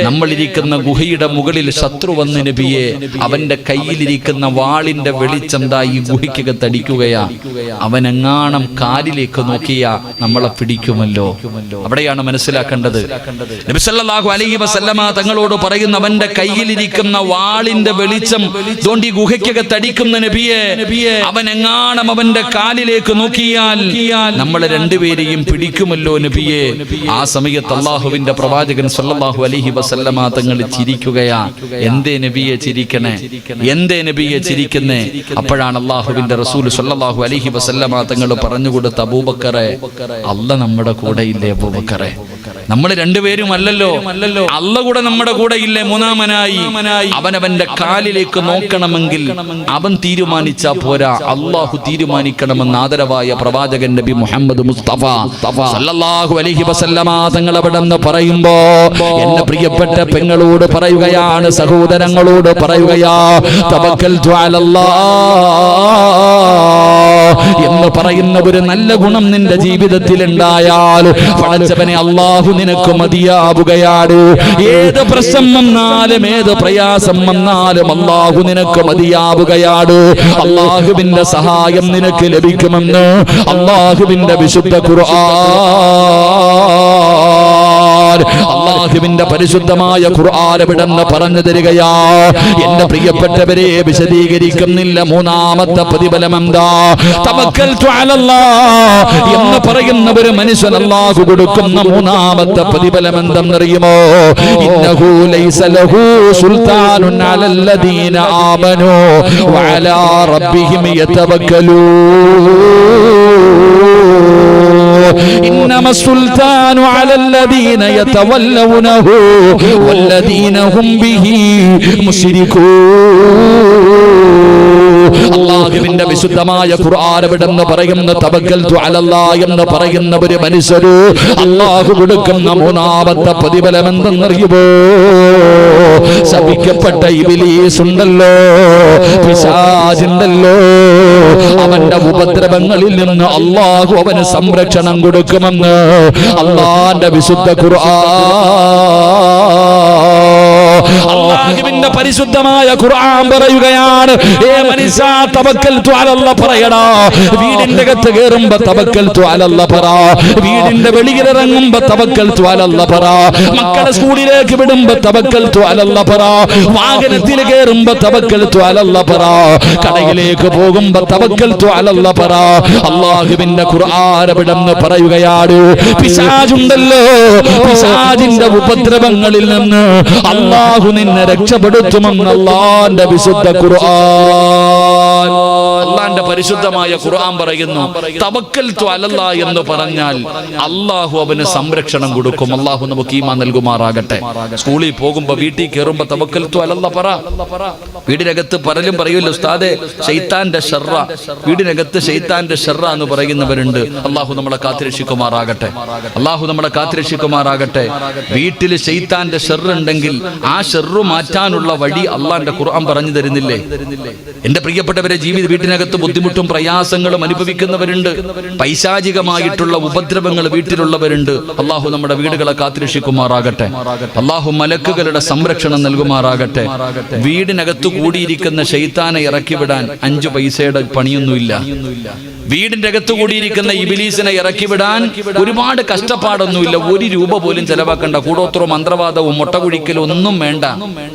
നമ്മളിരിക്കുന്ന ഗുഹയുടെ മുകളിൽ ശത്രു വന്ന് നബിയെ, അവന്റെ കയ്യിലിരിക്കുന്ന വാളിന്റെ വെളിച്ചം ഈ ഗുഹയ്ക്കകത്ത് അടിക്കുകയാ. അവനെങ്ങാണം കാലിലേക്ക് നോക്കിയാ നമ്മളെ പിടിക്കുമല്ലോ. അവിടെയാണ് മനസ്സിലാക്കേണ്ടത്. നബി സല്ലല്ലാഹു അലൈഹി വസല്ലമ തങ്ങളോട് പറയുന്ന, അവന്റെ കയ്യിലിരിക്കുന്ന വാളിന്റെ വെളിച്ചം ഈ ഗുഹയ്ക്കകത്ത് അടിക്കുന്ന നബിയെ, അവനെങ്ങാണം അവന്റെ കാലിലേക്ക് നോക്കിയാൽ നമ്മളെ രണ്ടുപേരെയും പിടിക്കുമല്ലോ നബിയെ. ആ സമയത്ത് അല്ലാഹുവിന്റെ പ്രവാചകൻ സല്ലല്ലാഹു അലൈഹി വസല്ലമ തങ്ങൾ ചിരിക്കുകയാ. എന്തേ നബിയെ ചിരിക്കണേ? എന്തേ നബിയെ ചിരിക്കുന്നേ? അപ്പോഴാണ് അല്ലാഹുവിന്റെ റസൂൽ സല്ലല്ലാഹു അലൈഹി വസല്ലമ തങ്ങൾ പറഞ്ഞു കൊടുത്ത, അബൂബക്കറെ, അല്ലാഹ് നമ്മുടെ കൂടെ ഇല്ലേ? അബൂബക്കറെ, നമ്മൾ രണ്ടുപേരും അല്ലല്ലോ, അല്ലാഹ് കൂടെ നമ്മുടെ കൂടെ ഇല്ലേ? മൂന്നാമനായി അവനവന്റെ കാലിലേക്ക് നോക്കണമെങ്കിൽ അവൻ തീരുമാനിച്ചാ പോരാ, അല്ലാഹു തീരുമാനിക്കണമെന്ന് ആദരവായ പ്രവാചകൻ നബി മുഹമ്മദ് മുസ്തഫ സല്ലല്ലാഹു അലൈഹി വസല്ലമ തങ്ങൾ അവിടെ നിന്ന് പറയുമ്പോ എന്റെ പ്രിയപ്പെട്ട പെങ്ങളോട് പറയുകയാണ്, സഹോദരങ്ങളോട് പറയുകയാ, തവക്കൽതു അലല്ലാഹ് എന്ന് പറയുന്ന ഒരു നല്ല ഗുണം നിന്റെ ജീവിതത്തിൽ ഉണ്ടായാൽ പടച്ചവനെ അല്ലാഹു നിനക്ക് മതിയാവുകയാണ്. ഏത് പ്രശ്നം വന്നാലും ഏത് പ്രയാസം വന്നാലും അല്ലാഹു നിനക്ക് മതിയാവുകയാണ്. അല്ലാഹുവിന്റെ സഹായം നിനക്ക് ലഭിക്കുമെന്ന് അല്ലാഹുവിന്റെ വിശുദ്ധ ഖുർആൻ, അല്ലാഹുവിന്റെ പരിശുദ്ധമായ ഖുർആൻ ഇവിടെന്ന് പറഞ്ഞു തരികയാ. എന്റെ പ്രിയപ്പെട്ടവരെ, വിശദീകരിക്കുന്നില്ല. മൂന്നാമത്തെ പ്രതിഫലം എന്താ? തവക്കൽതു അലല്ലാഹ് എന്ന് പറയുന്ന ഒരു മനുഷ്യൻ അല്ലാഹു കൊടുക്കുന്ന മൂന്നാമത്തെ പ്രതിഫലം എന്തെന്നറിയുമോ? ഇന്നഹു ലൈസ ലഹു സുൽത്താനുൻ അലല്ലദീന ആമനൂ വഅലാ റബ്ബിഹിം യതവക്കലൂൻ. ഇന്നമ സുൽത്താനു അലല്ലദീന യതവല്ലൗനഹു വല്ലദീന ഹും ബിഹി മുശ്രികൂൻ. അല്ലാഹു അല്ലാഹുവിന്റെ വിശുദ്ധമായ ഖുർആൻ എവിടെന്ന് പറയുന്ന തവക്കൽതു അലല്ലാഹ് എന്ന് പറയുന്ന ഒരു മനുഷ്യര് അല്ലാഹു കൊടുക്കുന്ന മൂന്നാമത്തെ പ്രതിഫലം എന്തെന്നറിയുമോ? ശപിക്കപ്പെട്ട ഇബ്ലീസ് ഉണ്ടല്ലോ, പിശാചുണ്ടല്ലോ, അവന്റെ ഉപദ്രവങ്ങളിൽ നിന്ന് അല്ലാഹു അവന് സംരക്ഷണം കൊടുക്കുമെന്ന് അല്ലാഹുവിന്റെ വിശുദ്ധ അല്ലാഹുവിന്റെ പരിശുദ്ധമായ ഖുർആൻ പറയുകയാണ്. ഏ മനുഷ്യ, തവക്കൽതു അലല്ലാഹ് പറയടാ. വീടിന്റെ അകത്ത് കയറുമ്പോ തവക്കൽതു അലല്ലാഹ് പറ, വീടിന്റെ വെളിയിലിറങ്ങുമ്പോ തവക്കൽതു അലല്ലാഹ് പറ, മക്കളെ സ്കൂളിലേക്ക് വിടുമ്പോ തവക്കൽതു അലല്ലാഹ് പറ, വാഹനത്തിൽ കയറുമ്പോ തവക്കൽതു അലല്ലാഹ് പറ, കടയിലേക്ക് പോകുമ്പോ തവക്കൽതു അലല്ലാഹ് പറ. അല്ലാഹുവിന്റെ ഖുർആൻ എവിടെന്ന് പറയുകയാണ്, പിശാചുണ്ടല്ലോ, പിശാചിന്റെ ഉപദ്രവങ്ങളിൽ നിന്ന് അല്ലാഹു നിന്നെ രക്ഷപ്പെടുത്തുമെന്ന് അല്ലാഹുവിന്റെ വിശുദ്ധ ഖുർആൻ. അല്ലാഹുവിന്റെ പരിശുദ്ധമായ ഖുർആൻ പറയുന്നു, തവക്കൽതു അലല്ലാഹ് എന്ന് പറഞ്ഞാൽ അല്ലാഹു അവന് സംരക്ഷണം കൊടുക്കും. അല്ലാഹു നമുക്ക് ഈമാൻ നൽകുമാറാകട്ടെ. സ്കൂളിൽ പോകുമ്പോ, വീട്ടിൽ കയറുമ്പോ തവക്കൽതു അലല്ലാഹ് പറ. വീടിനകത്ത് പലരും പറയുമല്ലോ, ഉസ്താദേ ശൈത്താന്റെ ഷർറ, വീടിനകത്ത് ശൈത്താന്റെ ഷർറ എന്ന് പറയുന്നവരുണ്ട്. അല്ലാഹു നമ്മളെ കാത്തുരക്ഷിക്കുമാറാകട്ടെ. അല്ലാഹു നമ്മളെ കാത്തുരക്ഷിക്കുമാറാകട്ടെ. വീട്ടിൽ ശൈത്താന്റെ ഷർറ് ഉണ്ടെങ്കിൽ ആ ഷർറു മാറ്റാനുള്ള വഴി അല്ലാഹുവിന്റെ ഖുർആൻ പറഞ്ഞു തരുന്നില്ലേ? എന്റെ പ്രിയപ്പെട്ടവരെ, വീട്ടിനകത്ത് ബുദ്ധിമുട്ടും പ്രയാസങ്ങളും അനുഭവിക്കുന്നവരുണ്ട്, പൈശാചികമായിട്ടുള്ള ഉപദ്രവങ്ങൾ വീട്ടിലുള്ളവരുണ്ട്. അല്ലാഹു നമ്മുടെ വീടുകളെ കാത്തുരക്ഷിക്കുമാറാകട്ടെ. അല്ലാഹു മലക്കുകളുടെ സംരക്ഷണം നൽകുമാറാകട്ടെ. വീടിനകത്ത് കൂടിയിരിക്കുന്ന ശൈത്താനെ ഇറക്കിവിടാൻ 5 പൈസയുടെ പണിയൊന്നുമില്ല. വീടിന്റെ അകത്ത് കൂടിയിരിക്കുന്ന ഇബ്ലീസിനെ ഇറക്കിവിടാൻ ഒരുപാട് കഷ്ടപ്പാടൊന്നുമില്ല. 1 രൂപ പോലും ചെലവാക്കണ്ട. കൂടോത്രവും മന്ത്രവാദവും മുട്ടകുഴിക്കലും ഒന്നും വേണ്ട.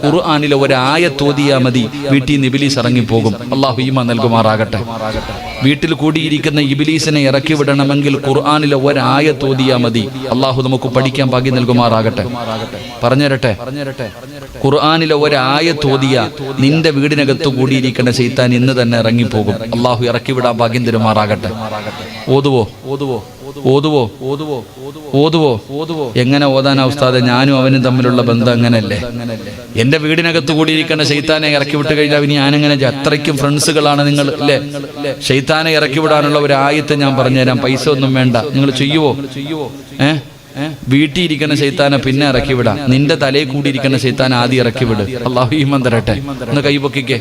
ഖുർആനിലെ ഒരു ആയത്ത് ഓതിയാ മതി, വീട്ടിൽ നിന്ന് ഇബ്ലീസ് ഇറങ്ങിപ്പോകും. അല്ലാഹു ഈമാൻ നൽകുമാറാകട്ടെ. വീട്ടിൽ കൂടിയിരിക്കുന്ന ഇബ്ലീസിനെ ഇറക്കി വിടണമെങ്കിൽ ഖുർആനിലെ ഒരു ആയത്ത് ഓതിയാ മതി. അല്ലാഹു നമുക്ക് പഠിക്കാൻ ഭാഗ്യം നൽകുമാറാകട്ടെ. പറഞ്ഞുതരട്ടെ, ഖുർആനിലെ ഒരു ആയത്ത് ഓതിയ നിന്റെ വീടിനകത്ത് കൂടിയിരിക്കുന്ന ശൈത്താൻ ഇന്ന് തന്നെ ഇറങ്ങിപ്പോകും. അല്ലാഹു ഇറക്കി വിടാൻ ഭാഗ്യം തരുമാറാകട്ടെ. ഓതുവോ? എങ്ങനെ ഓതാനാ ഉസ്താദെ? ഞാനും അവനും തമ്മിലുള്ള ബന്ധം അങ്ങനല്ലേ? എന്റെ വീടിനകത്ത് കൂടിയിരിക്കുന്ന ശൈത്താനെ ഇറക്കി വിട്ട് കഴിഞ്ഞാൽ ഇനി ഞാനെങ്ങനെ? അത്രയ്ക്കും ഫ്രണ്ട്സുകളാണ് നിങ്ങൾ അല്ലേ? ശൈത്താനെ ഇറക്കി വിടാനുള്ള ഒരു ആയത്ത് ഞാൻ പറഞ്ഞുതരാം. പൈസ ഒന്നും വേണ്ട. നിങ്ങൾ ചെയ്യുവോ? വീട്ടിൽ ഇരിക്കുന്ന ശൈത്താനെ പിന്നെ ഇറക്കി വിടാം. നിന്റെ തലയിൽ കൂടിയിരിക്കുന്ന ശൈത്താൻ ആദ്യം ഇറക്കി വിട്. അല്ലാഹു ഈമാൻ തരട്ടെ. ഒന്ന് കൈപൊക്കിക്കേ,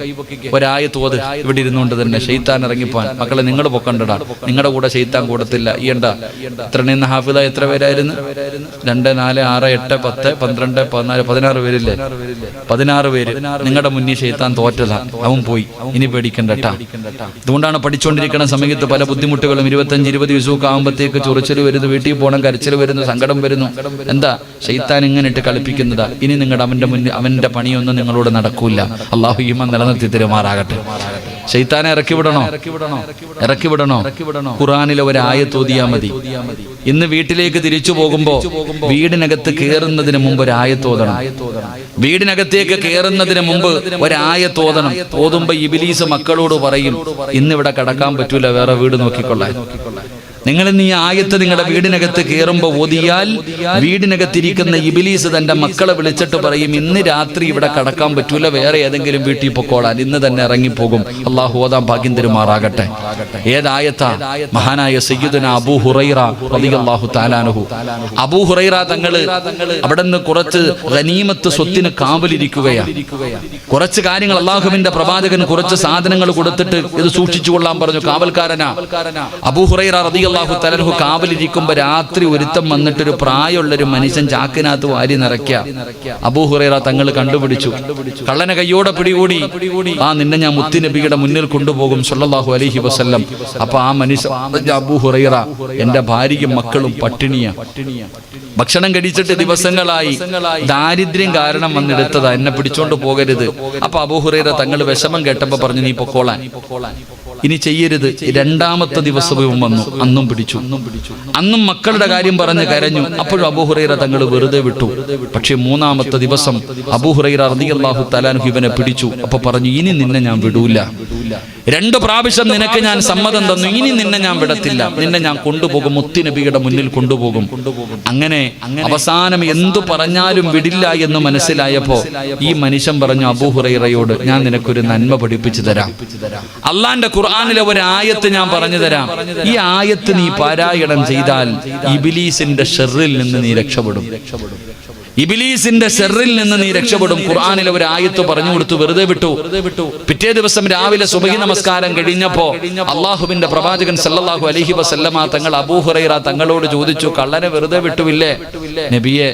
ഒരായത്ത് ഓത്. ഇവിടെ ഇരുന്നുകൊണ്ട് തന്നെ ശൈത്താൻ ഇറങ്ങിപ്പോൻ. മക്കളെ, നിങ്ങൾ പൊക്കണ്ടടാ, നിങ്ങളുടെ കൂടെ ശൈത്താൻ കൂടത്തില്ല. എത്ര നിന്ന് ഹാഫിദ എത്ര പേരായിരുന്നു? 2, 4, 6, 8, 10, 12, 14, 16 പേരില്ലേ? 16 പേര്. നിങ്ങളുടെ മുന്നിൽ ശൈത്താൻ തോറ്റതാ, അവൻ പോയി. ഇനി പേടിക്കണ്ടട്ടാ. അതുകൊണ്ടാണ് പഠിച്ചുകൊണ്ടിരിക്കുന്ന സമയത്ത് പല ബുദ്ധിമുട്ടുകളും 25-20 ദിവസമൊക്കെ ആകുമ്പോഴത്തേക്ക് ചൊറിച്ചൽ വരുന്നു, വീട്ടിൽ പോകണം, കരച്ചിൽ വരുന്നു, സങ്കടം വരുന്നു. എന്താ? ശൈത്താൻ ഇങ്ങനെ ഇട്ട് കളിപ്പിക്കുന്നതാ. ഇനി നിങ്ങളുടെ അവന്റെ പണിയൊന്നും നിങ്ങളോട് നടക്കൂല. അല്ലാഹു ഈമാൻ നിലനിർത്തി തരുമാറാകട്ടെ. ശൈത്താനെ ഇറക്കി വിടണോ? ഖുർആനിലെ ഒരു ആയത്ത് ഓതിയാ മതി. ഇന്ന് വീട്ടിലേക്ക് തിരിച്ചു പോകുമ്പോ വീടിനകത്ത് കയറുന്നതിന് മുമ്പ് ഒരു ആയത്ത് ഓതണം. വീടിനകത്തേക്ക് കയറുന്നതിന് മുമ്പ് ഒരു ആയത്ത് ഓതണം. ഓതുമ്പോ ഇബ്ലീസ് മക്കളോട് പറയും, ഇന്നിവിടെ കടക്കാൻ പറ്റൂല, വേറെ വീട് നോക്കിക്കൊള്ളാൻ. നിങ്ങൾ ഇന്ന് ഈ ആയത്ത് നിങ്ങളുടെ വീടിനകത്ത് കയറുമ്പോൾ ഓതിയാൽ വീടിനകത്തിരിക്കുന്ന ഇബ്ലീസ് തന്റെ മക്കളെ വിളിച്ചിട്ട് പറയും, ഇന്ന് രാത്രി ഇവിടെ കടക്കാൻ പറ്റൂല, വേറെ ഏതെങ്കിലും വീട്ടിൽ പൊക്കോളാൻ, ഇന്ന് തന്നെ ഇറങ്ങിപ്പോകും. അല്ലാഹു ഓതാൻ ഭാഗ്യം തരുമാറാകട്ടെ. ഏതായത്താ? മഹാനായ സയ്യിദുന അബൂ ഹുറൈറ റളിയല്ലാഹു തആല അൻഹു. അബൂ ഹുറൈറ തങ്ങള് അവിടുന്ന് കുറച്ച് ഗനീമത്ത് സ്വത്തിന് കാവലിരിക്കുകയാണ്. കുറച്ച് കാര്യങ്ങൾ അല്ലാഹുവിന്റെ പ്രവാചകൻ കുറച്ച് സാധനങ്ങൾ കൊടുത്തിട്ട് ഇത് സൂക്ഷിച്ചു കൊള്ളാൻ പറഞ്ഞു. കാവൽക്കാരനാ അബൂ ഹുറൈറ റളിയല്ലാഹു തആല അൻഹു കാവലിരിക്കുമ്പോ രാത്രി ഒരുത്തം വന്നിട്ട് ഒരു പ്രായമുള്ളൊരു മനുഷ്യൻ ചാക്കിനകത്ത് വാരി നിറയ്ക്കുക. അബൂ ഹുറൈറ തങ്ങൾ കണ്ടുപിടിച്ചു. കള്ളനെ കയ്യോടെ പിടികൂടി. നിന്നെ ഞാൻ മുത്തുനബിയുടെ മുന്നിൽ കൊണ്ടുപോകും സല്ലല്ലാഹു അലൈഹി വസല്ലം. അപ്പൊ ആ മനുഷ്യൻ, അബൂ ഹുറൈറ, എന്റെ ഭാര്യയും മക്കളും പട്ടിണിയാ, ഭക്ഷണം കഴിച്ചിട്ട് ദിവസങ്ങളായി, ദാരിദ്ര്യം കാരണം വന്നെടുത്തതാ, എന്നെ പിടിച്ചോണ്ട് പോകരുത്. അപ്പൊ അബൂ ഹുറൈറ തങ്ങൾ വിഷമം കേട്ടപ്പോ പറഞ്ഞു, നീ പൊക്കോളാൻ, ഇനി ചെയ്യരുത്. 2ാമത്തെ ദിവസവും വന്നു, അന്നും പിടിച്ചു. അന്നും മക്കളുടെ കാര്യം പറഞ്ഞ് കരഞ്ഞു. അപ്പോഴും അബൂ ഹുറൈറ തങ്ങൾ വെറുതെ വിട്ടു. പക്ഷെ 3ാമത്തെ ദിവസം അബൂ ഹുറൈറ റളിയല്ലാഹു തആല അൻഹു ഇവനെ പിടിച്ചു. അപ്പൊ പറഞ്ഞു, ഇനി നിന്നെ ഞാൻ വിടൂല, 2 പ്രാവശ്യം നിനക്ക് ഞാൻ സമ്മതം തന്നു, ഇനി നിന്നെ ഞാൻ വിടത്തില്ല, നിന്നെ ഞാൻ കൊണ്ടുപോകും, മുത്തി നബിയുടെ മുന്നിൽ കൊണ്ടുപോകും. അങ്ങനെ അവസാനം എന്തു പറഞ്ഞാലും വിടില്ല എന്ന് മനസ്സിലായപ്പോ ഈ മനുഷ്യൻ പറഞ്ഞു അബൂ ഹുറൈറയോട്, ഞാൻ നിനക്കൊരു നന്മ പഠിപ്പിച്ചു തരാം. അള്ളാന്റെ ഖുർആനിലെ ഒരു ആയത്ത് ഞാൻ പറഞ്ഞു തരാം. ഈ ആയത്ത് നീ പാരായണം ചെയ്താൽ ഇബ്ലീസിന്റെ ഷർറിൽ നിന്ന് നീ രക്ഷപ്പെടും. ഇബ്ലീസിന്റെ ഷർറിൽ നിന്ന് നീ രക്ഷപ്പെടും. ഖുർആനിലെ ഒരു ആയത്ത് പറഞ്ഞു കൊടുത്തു, വെറുതെ വിട്ടു. പിറ്റേ ദിവസം രാവിലെ സുബഹി നമസ്കാരം കഴിഞ്ഞപ്പോ അള്ളാഹുവിന്റെ പ്രവാചകൻ സല്ലല്ലാഹു അലൈഹി വസല്ലമ തങ്ങൾ അബൂ ഹുറൈറ തങ്ങളോട് ചോദിച്ചു, കള്ളനെ വെറുതെ വിട്ടുവില്ലേ? നബിയെ,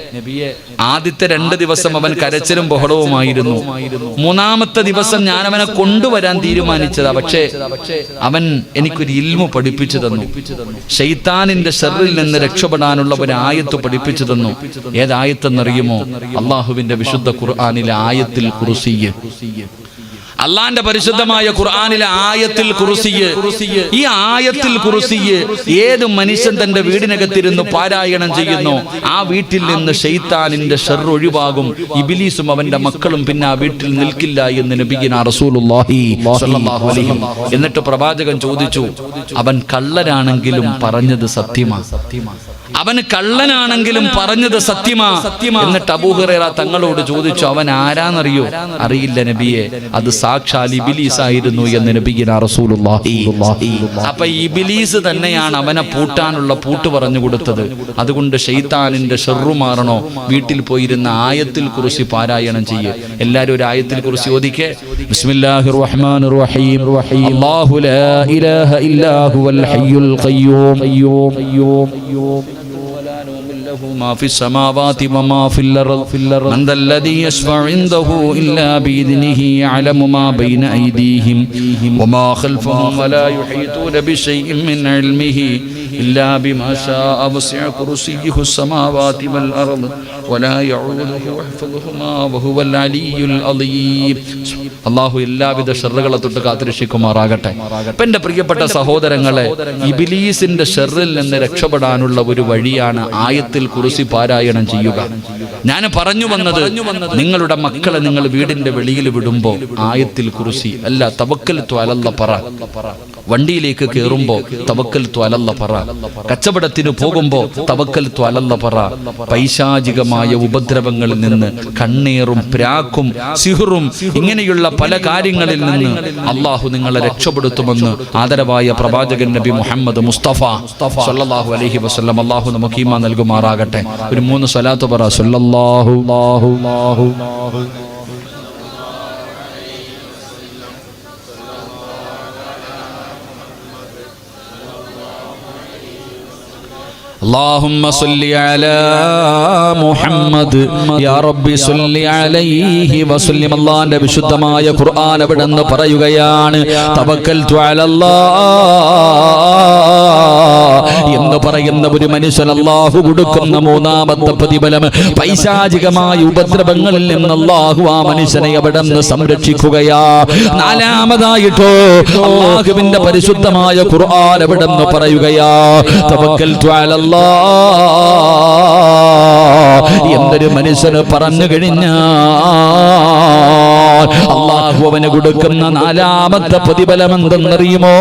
ആദ്യത്തെ 2 ദിവസം അവൻ കരച്ചിലും ബഹളവുമായിരുന്നു. 3-ാമത്തെ ദിവസം ഞാൻ അവനെ കൊണ്ടുവരാൻ തീരുമാനിച്ചതാ. പക്ഷേ അവൻ എനിക്കൊരു ഇൽമു പഠിപ്പിച്ചു തന്നു. ശൈത്താനിന്റെ ഷർറിൽ നിന്ന് രക്ഷപ്പെടാനുള്ള ഒരു ആയത്ത് പഠിപ്പിച്ചു തന്നു. ഏതായത്തെന്നറിയുമോ? അള്ളാഹുവിന്റെ വിശുദ്ധ ഖുർആനിലെ ആയത്തിൽ കുർസിയ്യ്. അള്ളാന്റെ പരിശുദ്ധമായ ഖുർആനിലെ ആയത്തിൽ കുർസിയ്യ്. ഈ ആയത്തിൽ കുർസിയ്യ് ഏത് മനുഷ്യൻ തന്റെ വീടിനകത്തിരുന്ന് പാരായണം ചെയ്യുന്നു, ആ വീട്ടിൽ നിന്ന് ശൈത്താനിന്റെ ഷർറ് ഒഴിവാകും. ഇബ്ലീസും അവന്റെ മക്കളും പിന്നെ ആ വീട്ടിൽ നിൽക്കില്ല എന്ന് നബിയുനാ റസൂലുള്ളാഹി സ്വല്ലല്ലാഹു അലൈഹി വസല്ലം. എന്നിട്ട് പ്രവാചകൻ ചോദിച്ചു, അവൻ കള്ളനാണെങ്കിലും പറഞ്ഞത് സത്യമാ? അവന് കള്ളനാണെങ്കിലും പറഞ്ഞത് സത്യമാ? എന്നിട്ട് അബൂ ഹുറൈറ തങ്ങളോട് ചോദിച്ചു, അവൻ ആരാന്നറിയോ? അറിയില്ല നബിയെ, അത് സാക്ഷാൽ ഇബ്ലീസ് ആയിരുന്നു എന്ന് നബിയുനാ റസൂലുള്ളാഹി. അപ്പൊ ഇബ്ലീസ് തന്നെയാണ് അവനെ പൂട്ടാനുള്ള പൂട്ട് പറഞ്ഞു കൊടുത്തത്. അതുകൊണ്ട് ശൈത്താനിന്റെ ഷർറു മാറണോ, വീട്ടിൽ പോയിരുന്ന ആയത്തിൽ കുർസി പാരായണം ചെയ്യേ. എല്ലാരും ഒരു ആയത്തിൽ കുർസി ഓദിക്കേ. ബിസ്മില്ലാഹിർ റഹ്മാനിർ റഹീം. അല്ലാഹു ലാ ഇലാഹ ഇല്ലാ ഹുവൽ ഹയ്യുൽ ഖയ്യൂം له ما في السماوات وما في الأرض من ذا الذي يشفع عنده إلا بإذنه يعلم ما بين أيديهم وما خلفهم ولا يحيطون بشيء من علمه إلا بما شاء وسع كرسيه السماوات والأرض ولا يعوده حفظهما وهو العلي العظيم. അള്ളാഹു എല്ലാവിധ ഷർറുകളെ തൊട്ട് കാത്തുരക്ഷിക്കുമാറാകട്ടെ. എന്റെ പ്രിയപ്പെട്ട സഹോദരങ്ങളെ, ഇബ്ലീസിന്റെ ഷർറിൽ നിന്ന് രക്ഷപ്പെടാനുള്ള ഒരു വഴിയാണ് ആയത്തിൽ കുർസി പാരായണം ചെയ്യുക. ഞാൻ പറഞ്ഞു വന്നത്, നിങ്ങളുടെ മക്കളെ നിങ്ങൾ വീടിന്റെ വെളിയിൽ വിടുമ്പോ ആയത്തിൽ കുർസി അല്ല, തവക്കൽതു അലല്ലാഹ് പറ. വണ്ടിയിലേക്ക് കയറുമ്പോ തവക്കൽതു അലല്ലാഹ് പറ. കച്ചവടത്തിന് പോകുമ്പോ തവക്കൽതു അലല്ലാഹ് പറ. പൈശാചികമായ ഉപദ്രവങ്ങളിൽ നിന്ന്, കണ്ണീറും പ്രാക്കും സിഹ്റും ഇങ്ങനെയുള്ള പല കാര്യങ്ങളിൽ നിന്ന് അള്ളാഹു നിങ്ങളെ രക്ഷപ്പെടുത്തുമെന്ന് ആദരവായ പ്രവാചകൻ നബി മുഹമ്മദ് മുസ്തഫ സല്ലല്ലാഹു അലൈഹി വസല്ലം അള്ളാഹു നമുക്ക് ഈമാൻ നൽകുമാറാകട്ടെ. ഒരു 3 സ്വലാത്ത് പറ. സല്ലല്ലാഹു اللهم صل على محمد يا رب صل عليه وسلم. അല്ലാഹുവിന്റെ വിശുദ്ധമായ ഖുർആൻ അവിടെന്ന് പറയുകയാണ്, തവക്കൽതു അലല്ലാഹ് എന്ന് പറയുന്ന ഒരു മനുഷ്യൻ അല്ലാഹു കൊടുക്കുന്ന 3-ാമത്തെ പ്രതിഫലം, പൈശാചികമായ ഉപദ്രവങ്ങളിൽ നിന്ന് അല്ലാഹു ആ മനുഷ്യനെ അവിടെന്ന് സംരക്ഷിക്കുകയാ. 4-ാമതായിട്ടോ അല്ലാഹുവിന്റെ പരിശുദ്ധമായ ഖുർആൻ അവിടെന്ന് പറയുകയാ, തവക്കൽതു അലല്ലാഹ് എന്തൊരു മനുഷ്യന് പറഞ്ഞു കഴിഞ്ഞാൽ അല്ലാഹു അവന് കൊടുക്കുന്ന 4-ാമത്തെ പ്രതിഫലം എന്തെന്നറിയുമോ?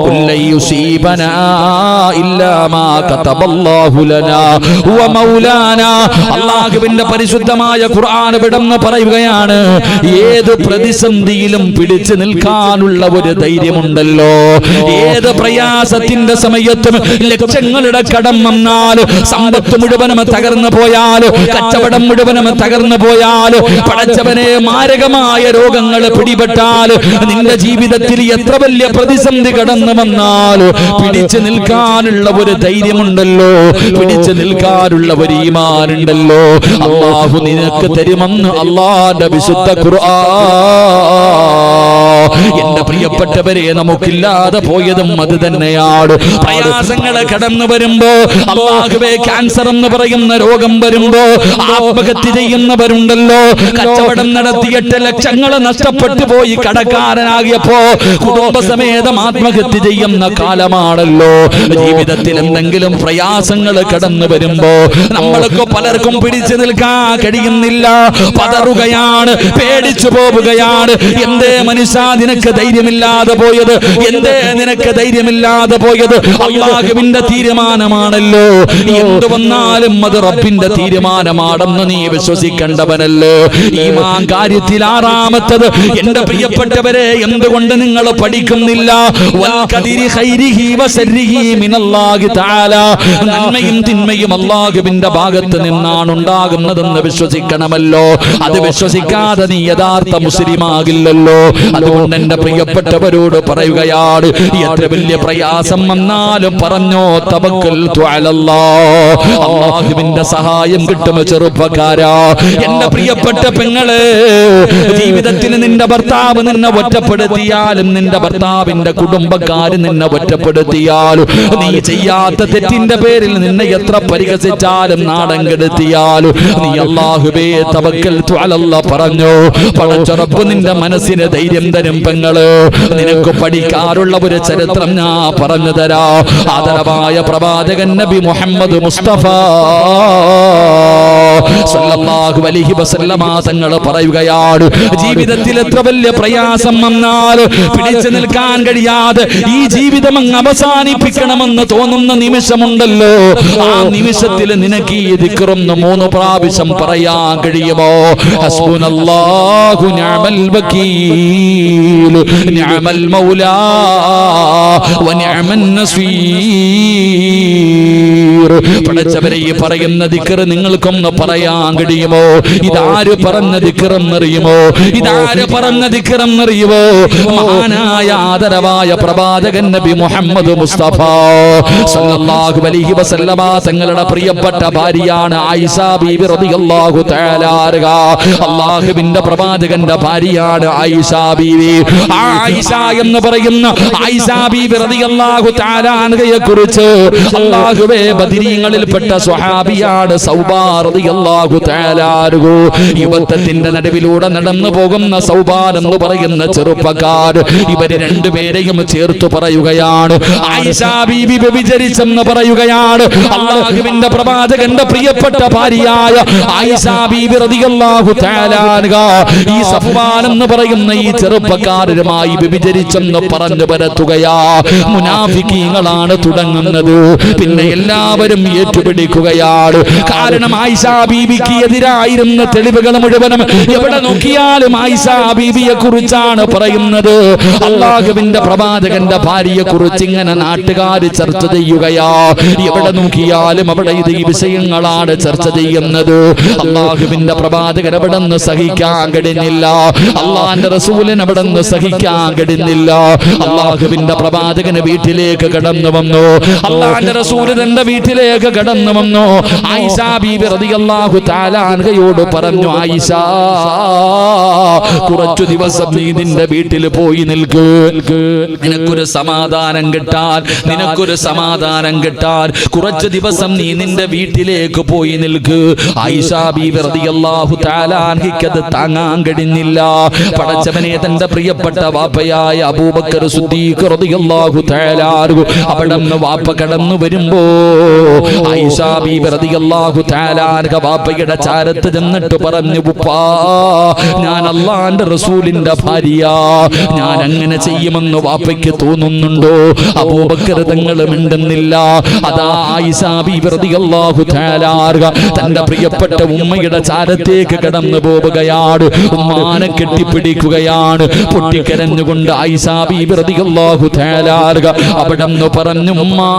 കുല്ലയുസീബനാ ഇല്ലാ മാ കതബല്ലാഹു ലനാ വ മൗലാനാ. അല്ലാഹുവിന്റെ പരിശുദ്ധമായ ഖുർആൻ വിടന്ന് പറയുകയാണ്, ഏത് പ്രതിസന്ധിയിലും പിടിച്ചു നിൽക്കാനുള്ള ഒരു ധൈര്യമുണ്ടല്ലോ. ഏത് പ്രയാസത്തിന്റെ സമയത്തും, ലക്ഷങ്ങളുടെ കടം വന്നാൽ, സമ്പത്ത് മുഴുവനും തകർന്നു പോയാൽ, കച്ചവടം മുഴുവനും തകർന്നു പോയാൽ, പടച്ചവനെ മാരകമായ രോഗങ്ങൾ പിടിപെട്ടാൽ, നിന്റെ ജീവിതത്തിൽ എത്ര വലിയ പ്രതിസന്ധി കടന്നു വന്നാൽ പിടിച്ചു നിൽക്കാനുള്ള ഒരു ധൈര്യമുണ്ടല്ലോ, പിടിച്ചു നിൽക്കാനുള്ള ഒരു ഈമാനുണ്ടല്ലോ. അല്ലാഹു നിനക്ക് തരുമെന്ന് അല്ലാഹുവിന്റെ വിശുദ്ധ ഖുർആൻ. എന്റെ പ്രിയപ്പെട്ടവരെ, നമുക്കില്ലാതെ പോയതും അത് തന്നെയാണ്. പ്രയാസങ്ങൾ കടന്നു വരുമ്പോ, അല്ലാഹുവേ ക്യാൻസർ എന്ന് പറയുന്ന രോഗം വരുമ്പോ ആത്മഹത്യ ചെയ്യുന്നവരുണ്ടല്ലോ. കച്ചവടം നടത്തിയിട്ട് ലക്ഷങ്ങൾ നഷ്ടപ്പെട്ടു പോയി കടക്കാരനാകിയപ്പോ കുടുംബസമേതം ആത്മഹത്യ ചെയ്യുന്ന കാലമാണല്ലോ. ജീവിതത്തിൽ എന്തെങ്കിലും പ്രയാസങ്ങൾ കടന്നു വരുമ്പോ നമ്മൾക്ക് പലർക്കും പിടിച്ചു നിൽക്കാൻ കഴിയുന്നില്ല, പതറുകയാണ്, പേടിച്ചു പോവുകയാണ്. എന്തേ മനുഷ്യ നിനക്ക് ധൈര്യമില്ലാതെ പോയത്? എന്തേ നിനക്ക് ധൈര്യമില്ലാതെ പോയത്? അല്ലാഹുവിന്റെ തീരുമാനമാണല്ലോ. എന്തു വന്നാലും അത് റബ്ബിന്റെ തീരുമാനമാണെന്ന് നീ വിശ്വസിക്കേണ്ടവനല്ലോ. ഈമാൻ കാര്യത്തിൽ ആറാമത്തത്, എന്റെ പ്രിയപ്പെട്ടവരെ, എന്തുകൊണ്ട് നിങ്ങൾ പഠിക്കുന്നില്ല? നന്മയും തിന്മയും അല്ലാഹുവിന്റെ ഭാഗത്ത് നിന്നാണ് ഉണ്ടാകുന്നതെന്ന് വിശ്വസിക്കണമല്ലോ. അത് വിശ്വസിക്കാതെ നീ യഥാർത്ഥ മുസ്ലിമാകില്ലല്ലോ. അതുകൊണ്ട് എന്റെ പ്രിയപ്പെട്ടവരോട് പറയുകയാണ്, എത്ര വലിയ പ്രയാസം വന്നാലും പറഞ്ഞോ തവക്കൽതു അലല്ലാഹ്. അല്ലാഹുവിന്റെ സഹായം കിട്ടും ചെറുപ്പക്കാരാ. എന്റെ പ്രിയപ്പെട്ട പെങ്ങളെ, ജീവിതത്തിൽ നിന്റെ ഭർത്താവ് നിന്നെ ഒറ്റപ്പെടുത്തിയാലും, നിന്റെ ഭർത്താവിന്റെ കുടുംബക്കാര് നിന്നെ ഒറ്റപ്പെടുത്തിയാലും, നീ ചെയ്യാത്ത തെറ്റിന്റെ പേരിൽ നിന്നെ എത്ര പരിഹസിച്ചാലും നാടൻ കെടുത്തിയാലും, നീ അല്ലാഹുവേ തവക്കൽതു അലല്ലാഹ് പറഞ്ഞോ. പടച്ചറപ്പ് നിന്റെ മനസ്സിന് ധൈര്യം തരും പെങ്ങള്. നിനക്ക് പഠിക്കാറുള്ള ഒരു ചരിത്രം ഞാൻ പറഞ്ഞു തരാ. ആദരവായ പ്രവാചകൻ നബി മുഹമ്മദ് മുസ്തഫ സല്ലല്ലാഹു അലൈഹി വസല്ലമ തങ്ങൾ പറയുകയാണ്, ജീവിതത്തിൽ എത്ര വലിയ പ്രയാസം വന്നാൽ പിടിച്ചു നിൽക്കാൻ കഴിയാതെ ഈ ജീവിതം അങ്ങ് അവസാനിപ്പിക്കണമെന്ന് തോന്നുന്ന നിമിഷമുണ്ടല്ലോ, ആ നിമിഷത്തിൽ നിനക്ക് ഈ ദിക്റൊന്ന് 3 പ്രാവശ്യം പറയാൻ കഴിയുമോ? ഹസ്ബുനല്ലാഹു നിഅമൽ വകീൽ നിഅമൽ മൗലാ വ നിഅമൻ നസീർ. പടച്ചവരെ, ഈ പറയുന്ന ദിക്ർ നിങ്ങൾക്കൊന്ന് പറയാൻ കഴിയുമോ? ഇതാര് പറഞ്ഞ ദിക്റെന്നറിയുമോ? ഇതാര് പറഞ്ഞ ദിക്റെന്നറിയുമോ? മഹാനായ ആദരവായ പ്രവാചകൻ നബി മുഹമ്മദ് മുസ്തഫ സല്ലല്ലാഹു അലൈഹി വസല്ലമ തങ്ങളുടെ പ്രിയപ്പെട്ട ഭാര്യയാണ് ആയിഷ ബീബി റളിയല്ലാഹു തആല അൻഹ. അല്ലാഹുവിന്റെ പ്രവാചകന്റെ ഭാര്യയാണ് ആയിഷ ബീവി. ആയിഷ എന്ന് പറയുന്ന ആയിഷ ബീബി റളിയല്ലാഹു തആല അൻഹയെ കുറിച്ച് അല്ലാഹുവേ ബദരീങ്ങളിൽപ്പെട്ട സ്വഹാബിയാണ് സൗബാ റളിയല്ലാഹു തആല അൻഹു. യുവത്വത്തിന്റെ നടുവിലൂടെ നടന്നു പോകുന്ന സൗബാൻ എന്ന് പറയുന്ന ചെറുപ്പക്കാർ, ഇവര് രണ്ടുപേരെയും ചേർത്ത് പറയുകയാണ്, ആയിഷ ബീബി വ്യഭിചരിച്ചെന്ന് പറയുകയാണ്. അല്ലാഹുവിന്റെ പ്രവാചകന്റെ പ്രിയപ്പെട്ട ഭാര്യയായ ആയിഷ ബീബി റളിയല്ലാഹു തആല അൻഹ ഈ സഫ്വാൻ എന്ന് പറയുന്ന ഈ ചെറുപ്പക്കാരുമായി വ്യഭിചരിച്ചെന്ന് പറഞ്ഞു പരത്തുകയാ. മുനാഫിക്കീങ്ങളാണ് തുടങ്ങുന്നത്, പിന്നെ എല്ലാവരും ഏറ്റുപിടിക്കുകയാണ്. കാരണം ആയിഷ ബീബിക്ക് എതിരായിരുന്ന തെളിവുകൾ മുഴുവനും എവിടെ നോക്കിയാലും ആയിഷ ബീബിയെ കുറിച്ചാണ് പറയുന്നത്. അല്ലാഹുവിന്റെ പ്രവാചകന്റെ ഭാര്യയെ കുറിച്ച് ഇങ്ങനെ നാട്ടുകാർ ചർച്ച ചെയ്യുകയാ. എവിടെ നോക്കിയാലും അവിടെ ഇത് ഈ വിഷയങ്ങളാണ് ചർച്ച ചെയ്യുന്നത്. അല്ലാഹുവിന്റെ പ്രവാചകൻ അവിടെ നിന്ന് സഹിക്കാൻ കഴിഞ്ഞില്ല, അള്ളാന്റെ റസൂലിന് അവിടെ നിന്ന് സഹിക്കാൻ കഴിഞ്ഞില്ല. അല്ലാഹുവിന്റെ പ്രവാചകന് വീട്ടിലേക്ക് കടന്നു വന്നു, അള്ളാന്റെ റസൂൽ തന്റെ വീട്ടിലേക്ക് കടന്നു വന്നു. ആയിഷ ബീബി റളിയല്ലാഹു തആല അൻഹയോട് പറഞ്ഞു, ആയിഷ, കുറച്ചു ദിവസം നീ നിന്റെ വീട്ടിൽ പോയി നിൽക്ക്, നിനക്കൊരു സമാധാനം കിട്ടാൻ, നിനക്കൊരു സമാധാനം കിട്ടാൻ കുറച്ചു ദിവസം നീ നിന്റെ വീട്ടിലേക്ക് പോയി നിൽക്ക്. ആയിഷ ബീബി റളിയല്ലാഹു തആല അൻഹയ്ക്കത് താങ്ങാൻ കഴിഞ്ഞില്ല. പടച്ചവനെ, തന്റെ പ്രിയപ്പെട്ട വാപ്പയായ അബൂബക്കർ സിദ്ദീഖ് റളിയല്ലാഹു തആല അൻഹു അവിടെ നിന്ന് വാപ്പ കടന്നു വരുമ്പോ ആയിഷ ബീബി റളിയല്ലാഹു തആല അൻഹ വാപ്പയുടെ ചാരത്ത് ചെന്നിട്ട് പറഞ്ഞു, ഉപ്പാ, ഞാൻ അല്ലാഹുവിന്റെ റസൂലിന്റെ ഭാര്യ, ഞാൻ അങ്ങനെ ചെയ്യുമെന്ന് വാപ്പയ്ക്ക് തോന്നുന്നുണ്ടോ? അബൂബക്കർ തങ്ങൾ മിണ്ടുന്നില്ല. അതാ ആയിഷ ബീബി റളിയല്ലാഹു തആല അൻഹ തന്റെ പ്രിയപ്പെട്ട ഉമ്മയുടെ ചാരത്തേക്ക് കടന്നു പോവുകയാണ്. ഉമ്മാനെ കെട്ടിപ്പിടിക്കുകയാണ്. പൊട്ടിക്കരഞ്ഞുകൊണ്ട് ആയിഷ ബീബി റളിയല്ലാഹു തആല അൻഹ അവിടെ നിന്ന് പറഞ്ഞു, ഉമ്മാ,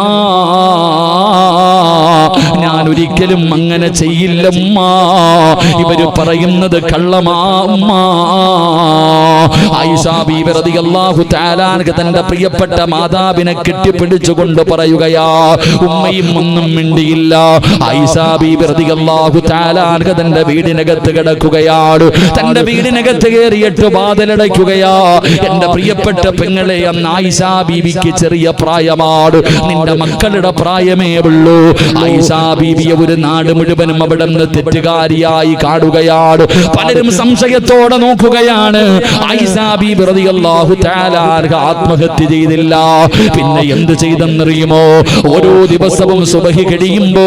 ഞാൻ ഒരിക്കലും അങ്ങനെ ചെയ്യില്ല ഉമ്മാ, ഇവര് പറയുന്നത് കള്ളമാ ഉമ്മാ. ആയിഷ ബീബി റളിയല്ലാഹു തആല അൻഹ തന്റെ പ്രിയപ്പെട്ട മാതാവിനെ കെട്ടിപ്പിടിച്ചുകൊണ്ട് പറയുകയാ. ഉമ്മയും ഒന്നും മിണ്ടിയില്ല. ആയിഷ ബീബി റളിയല്ലാഹു തആല അൻഹ തന്റെ വീടിനകത്ത് കിടക്കുകയാണ്. തന്റെ വീടിനകത്ത് കയറിയിട്ട് വാതിലടയ്ക്കുകയാ. എന്റെ പ്രിയപ്പെട്ട പെങ്ങളെ, അന്ന് ആയിഷ ബീബിക്ക് ചെറിയ പ്രായമാണ്, നിന്റെ മക്കളുടെ പ്രായമേ ഉള്ളൂ. ആയിഷ ബീബി ബീവിയെ ഒരു നാട് മുഴുവനും അവിടെ നിന്ന് തെറ്റുകാരിയായി കാണുകയാണ്. പലരും സംശയത്തോടെ നോക്കുകയാണ്. ആയിഷ ബീബി റളിയല്ലാഹു തആല ആത്മഹത്യ ചെയ്തില്ല. പിന്നെ എന്ത് ചെയ്തെന്നറിയുമോ? ഓരോ ദിവസവും സുബഹി കഴിയുമ്പോ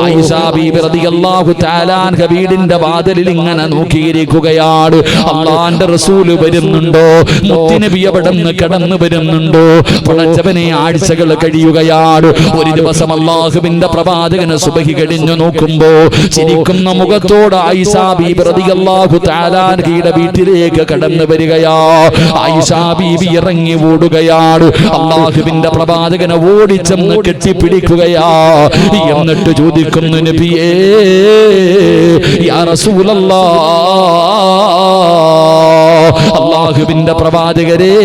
ആയിഷ ബീബി റളിയല്ലാഹു തആല വീടിന്റെ വാതിലിൽ ഇങ്ങനെ നോക്കിയിരിക്കുകയാണ്. അല്ലാഹുവിന്റെ റസൂല് വരുന്നുണ്ടോ? മുത്തുനബി അവിടെ നിന്ന് കടന്നു വരുന്നുണ്ടോ? പടച്ചവനെ ആഴ്ചകൾ കഴിയുകയാണ്. ഒരു ദിവസം അല്ലാഹുവിന്റെ പ്രവാചകന് സുബഹി കഴിഞ്ഞു നോക്കുമ്പോ ചിരിക്കുന്ന മുഖത്തോട് ആയിഷ ബീബി റളിയല്ലാഹു തആല അൻഹയുടെ വീട്ടിലേക്ക് കടന്നു വരികയാ. ആയിഷ ബീബി ഇറങ്ങി ഓടുകയാണ്. അല്ലാഹുവിന്റെ പ്രവാചകനെ ഓടിച്ചെന്ന് കെട്ടിപ്പിടിക്കുകയാ. എന്നിട്ട് ചോദിക്കുന്നു, നബിയേ യാ റസൂലല്ലാഹ്, അല്ലാഹുവിന്റെ പ്രവാചകരെ,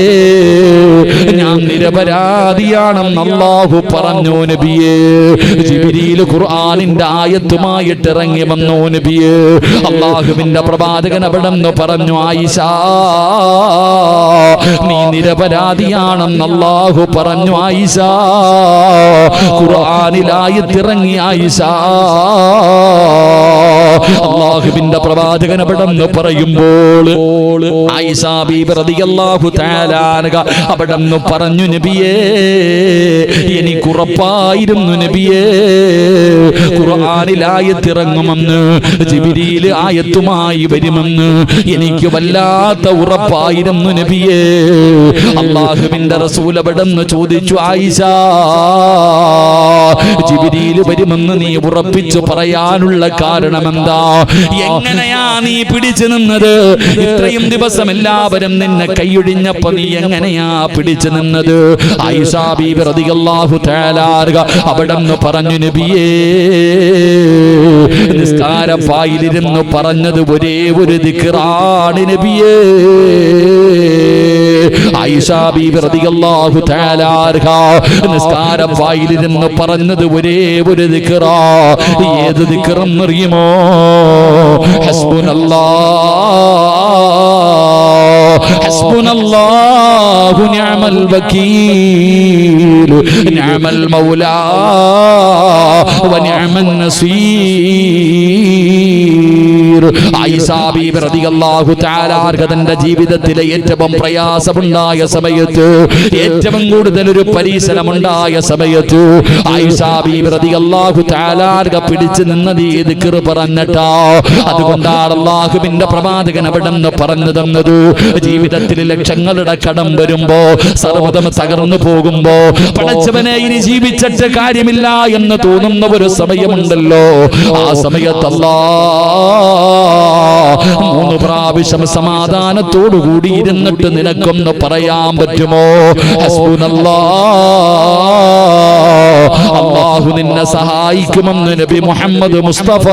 ഞാൻ നിരപരാധിയാണെന്ന് അല്ലാഹു പറഞ്ഞു നബിയേ. ജിബ്രീൽ ഖുർആനിന്റെ ആയത്തുമായിട്ട് ഇറങ്ങി വന്നു നബിയേ. അല്ലാഹുവിന്റെ പ്രവാചകൻ അവിടെ നിന്ന് പറഞ്ഞു, ആയിഷ നീ നിരപരാധിയാണെന്ന് അല്ലാഹു പറഞ്ഞു. ആയിഷ ഖുർആനിൽ ആയത്തിറങ്ങി. ആയിഷ അല്ലാഹുവിന്റെ പ്രവാചകൻ അവിടെ നിന്ന് പറയുമ്പോൾ ആയിഷ ബീബി റളിയല്ലാഹു തആല അൻഹ അവിടെ നിന്ന് പറഞ്ഞു, നബിയേ എനിക്ക് ഉറപ്പായിരുന്നു നബിയേ ഖുർആനിൽ ആയത്തിറങ്ങുമെന്ന്, ജിബ്രീൽ ആയത്തുമായി വരുമെന്ന് എനിക്ക് വല്ലാത്ത ഉറപ്പായിരുന്നു നബിയേ. അല്ലാഹുവിന്റെ റസൂൽ അവിടെ നിന്ന് ചോദിച്ചു, ആയിഷ ജിബ്രീൽ വരുമെന്ന് നീ ഉറപ്പിച്ചു പറയാനുള്ള കാരണം എന്താ? എങ്ങനെയാ നീ പിടിച്ചു നിന്നത്? ഇത്രയും ദിവസം എല്ലാവരും നിന്നെ കൈയൊഴിഞ്ഞപ്പോ നീ എങ്ങനെയാ പിടിച്ചു നിന്നത്? ആയിഷ ബീബി റളിയല്ലാഹു തആല അവിടെ നിന്ന് പറഞ്ഞു, നബിയേ നിസ്കാരപ്പായിലിരുന്ന് പറഞ്ഞത് ഒരേ ഒരു ദിക്റാണ് നബിയേ. ആയിഷ ബീബി റളിയല്ലാഹു തആല നിസ്കാരപ്പായിലിരുന്ന് പറഞ്ഞത് ഒരേ ഒരു ദിക്റാ. ഏത് ദിക്റെന്ന് അറിയുമോ? ഹസ്ബുനല്ലാഹു നിഅമൽ വകീൽ നിഅമൽ മൗലാ വ നിഅമൻ നസീർ. ആയിഷ ബീബി റളിയല്ലാഹു തആല തന്റെ ജീവിതത്തിലെ ഏറ്റവും പ്രയാസമുണ്ടായ സമയത്ത്, ഏറ്റവും കൂടുതൽ ഒരു പരിശ്രമമുണ്ടായ സമയത്ത് ആയിഷ ബീബി റളിയല്ലാഹു തആല പിടിച്ചു നിന്നത് ഈ ദിക്ർ പറഞ്ഞിട്ടാ. അതുകൊണ്ടാണ് അല്ലാഹുവിന്റെ പ്രവാചകൻ അവിടെ നിന്ന് പറഞ്ഞു തന്നത്, ജീവിതത്തിൽ ലക്ഷങ്ങളുടെ കടം വരുമ്പോ, സർവ്വതം തകർന്നു പോകുമ്പോ, പടച്ചവനെ ഇനി ജീവിച്ചിട്ട് കാര്യമില്ല എന്ന് തോന്നുന്ന ഒരു സമയമുണ്ടല്ലോ, ആ സമയത്ത് അല്ലാഹ് 3 പ്രാവശ്യം സമാധാനത്തോടുകൂടി ഇരുന്നിട്ട് നിനക്കൊന്ന് പറയാൻ പറ്റുമോ? ഹസ്ബുനല്ലാഹ്, അല്ലാഹു നിന്നെ സഹായിക്കുമെന്ന് നബി മുഹമ്മദ് മുസ്തഫ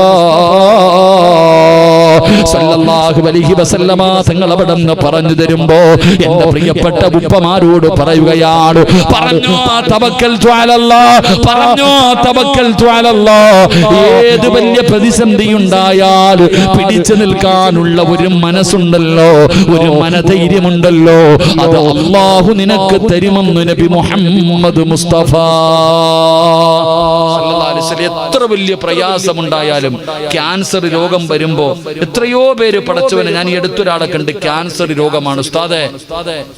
സല്ലല്ലാഹു അലൈഹി വസല്ലമ തങ്ങൾ അവിടെ നിന്ന് പറഞ്ഞു തരുമ്പോ എന്റെ പ്രിയപ്പെട്ട ഉപ്പമാരോട് പറയുകയാണ്, പറഞ്ഞോ തവക്കൽതു അലല്ലാഹ്, പറഞ്ഞോ തവക്കൽതു അലല്ലാഹ്. ഏത് വലിയ പ്രതിസന്ധി ഉണ്ടായാൽ പിടിച്ചു നിൽക്കാനുള്ള ഒരു മനസ്സുണ്ടല്ലോ, ഒരു മനധൈര്യമുണ്ടല്ലോ, അത് അല്ലാഹു നിനക്ക് തരുമെന്ന് നബി മുഹമ്മദ് മുസ്തഫ സല്ലല്ലാഹു അലൈഹി വസല്ലം. എത്ര വലിയ പ്രയാസമുണ്ടായാലും, ക്യാൻസർ രോഗം വരുമ്പോ എത്രയോ പേര് പടച്ചവനെ, ഞാൻ ഈ അടുത്തൊരാളെ കണ്ട് ക്യാൻസർ രോഗമാണ് ഉസ്താദേ,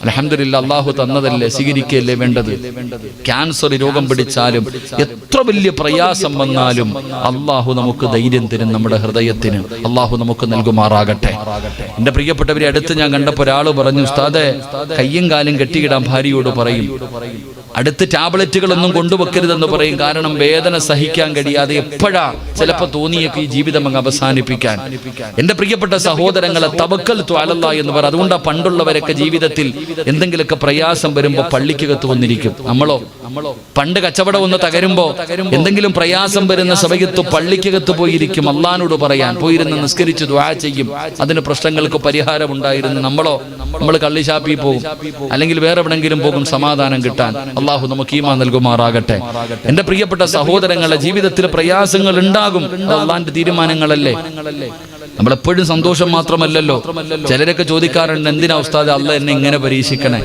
അൽഹംദുലില്ലാ അല്ലാഹു തന്നതല്ലേ, സ്വീകരിക്കല്ലേ വേണ്ടത്. ക്യാൻസർ രോഗം പിടിച്ചാലും എത്ര വലിയ പ്രയാസം വന്നാലും അല്ലാഹു നമുക്ക് ധൈര്യം തരും, നമ്മുടെ ഹൃദയത്തിന് അല്ലാഹു നമുക്ക് നൽകുമാറാകട്ടെ. എന്റെ പ്രിയപ്പെട്ടവരെ, അടുത്ത് ഞാൻ കണ്ടപ്പോ ഒരാൾ പറഞ്ഞു, ഉസ്താദേ കയ്യും കാലും കെട്ടിയിടാൻ ഭാര്യയോട് പറയും, അടുത്ത് ടാബ്ലറ്റുകളൊന്നും കൊണ്ടുവെക്കരുതെന്ന് പറയും. കാരണം വേദന സഹിക്കാൻ കഴിയാതെ എപ്പോഴാ ചിലപ്പോ തോന്നിയേക്ക് ഈ ജീവിതം അങ്ങ് അവസാനിപ്പിക്കാൻ. എന്റെ പ്രിയപ്പെട്ട സഹോദരങ്ങളെ, തവക്കൽതു അലല്ലാഹ് എന്ന് പറ. അതുകൊണ്ടാ പണ്ടുള്ളവരൊക്കെ ജീവിതത്തിൽ എന്തെങ്കിലുമൊക്കെ പ്രയാസം വരുമ്പോ പള്ളിക്കകത്ത് വന്നിരിക്കും. നമ്മളോ പണ്ട് കച്ചവടം ഒന്ന് തകരുമ്പോ, എന്തെങ്കിലും പ്രയാസം വരുന്ന സമയത്ത് പള്ളിക്കകത്ത് പോയിരിക്കും, അള്ളാഹുവോട് പറയാൻ പോയിരുന്ന് നിസ്കരിച്ച് ദുആ ചെയ്യും, അതിന് പ്രശ്നങ്ങൾക്ക് പരിഹാരം ഉണ്ടായിരുന്നു. നമ്മൾ കള്ളിഷാപ്പിൽ പോകും, അല്ലെങ്കിൽ വേറെ എവിടെങ്കിലും പോകും സമാധാനം കിട്ടാൻ. അള്ളാഹു നമുക്ക് ഈമാൻ നൽകുമാറാകട്ടെ. എന്റെ പ്രിയപ്പെട്ട സഹോദരങ്ങളെ, ജീവിതത്തിൽ പ്രയാസങ്ങൾ ഉണ്ടാകും, അള്ളാന്റെ തീരുമാനങ്ങളല്ലേ. നമ്മളെപ്പോഴും സന്തോഷം മാത്രമല്ലല്ലോ. ചിലരൊക്കെ ചോദിക്കാറുണ്ട്, എന്തിനാ ഉസ്താദ് അല്ല എന്നെ ഇങ്ങനെ പരീക്ഷിക്കണേ,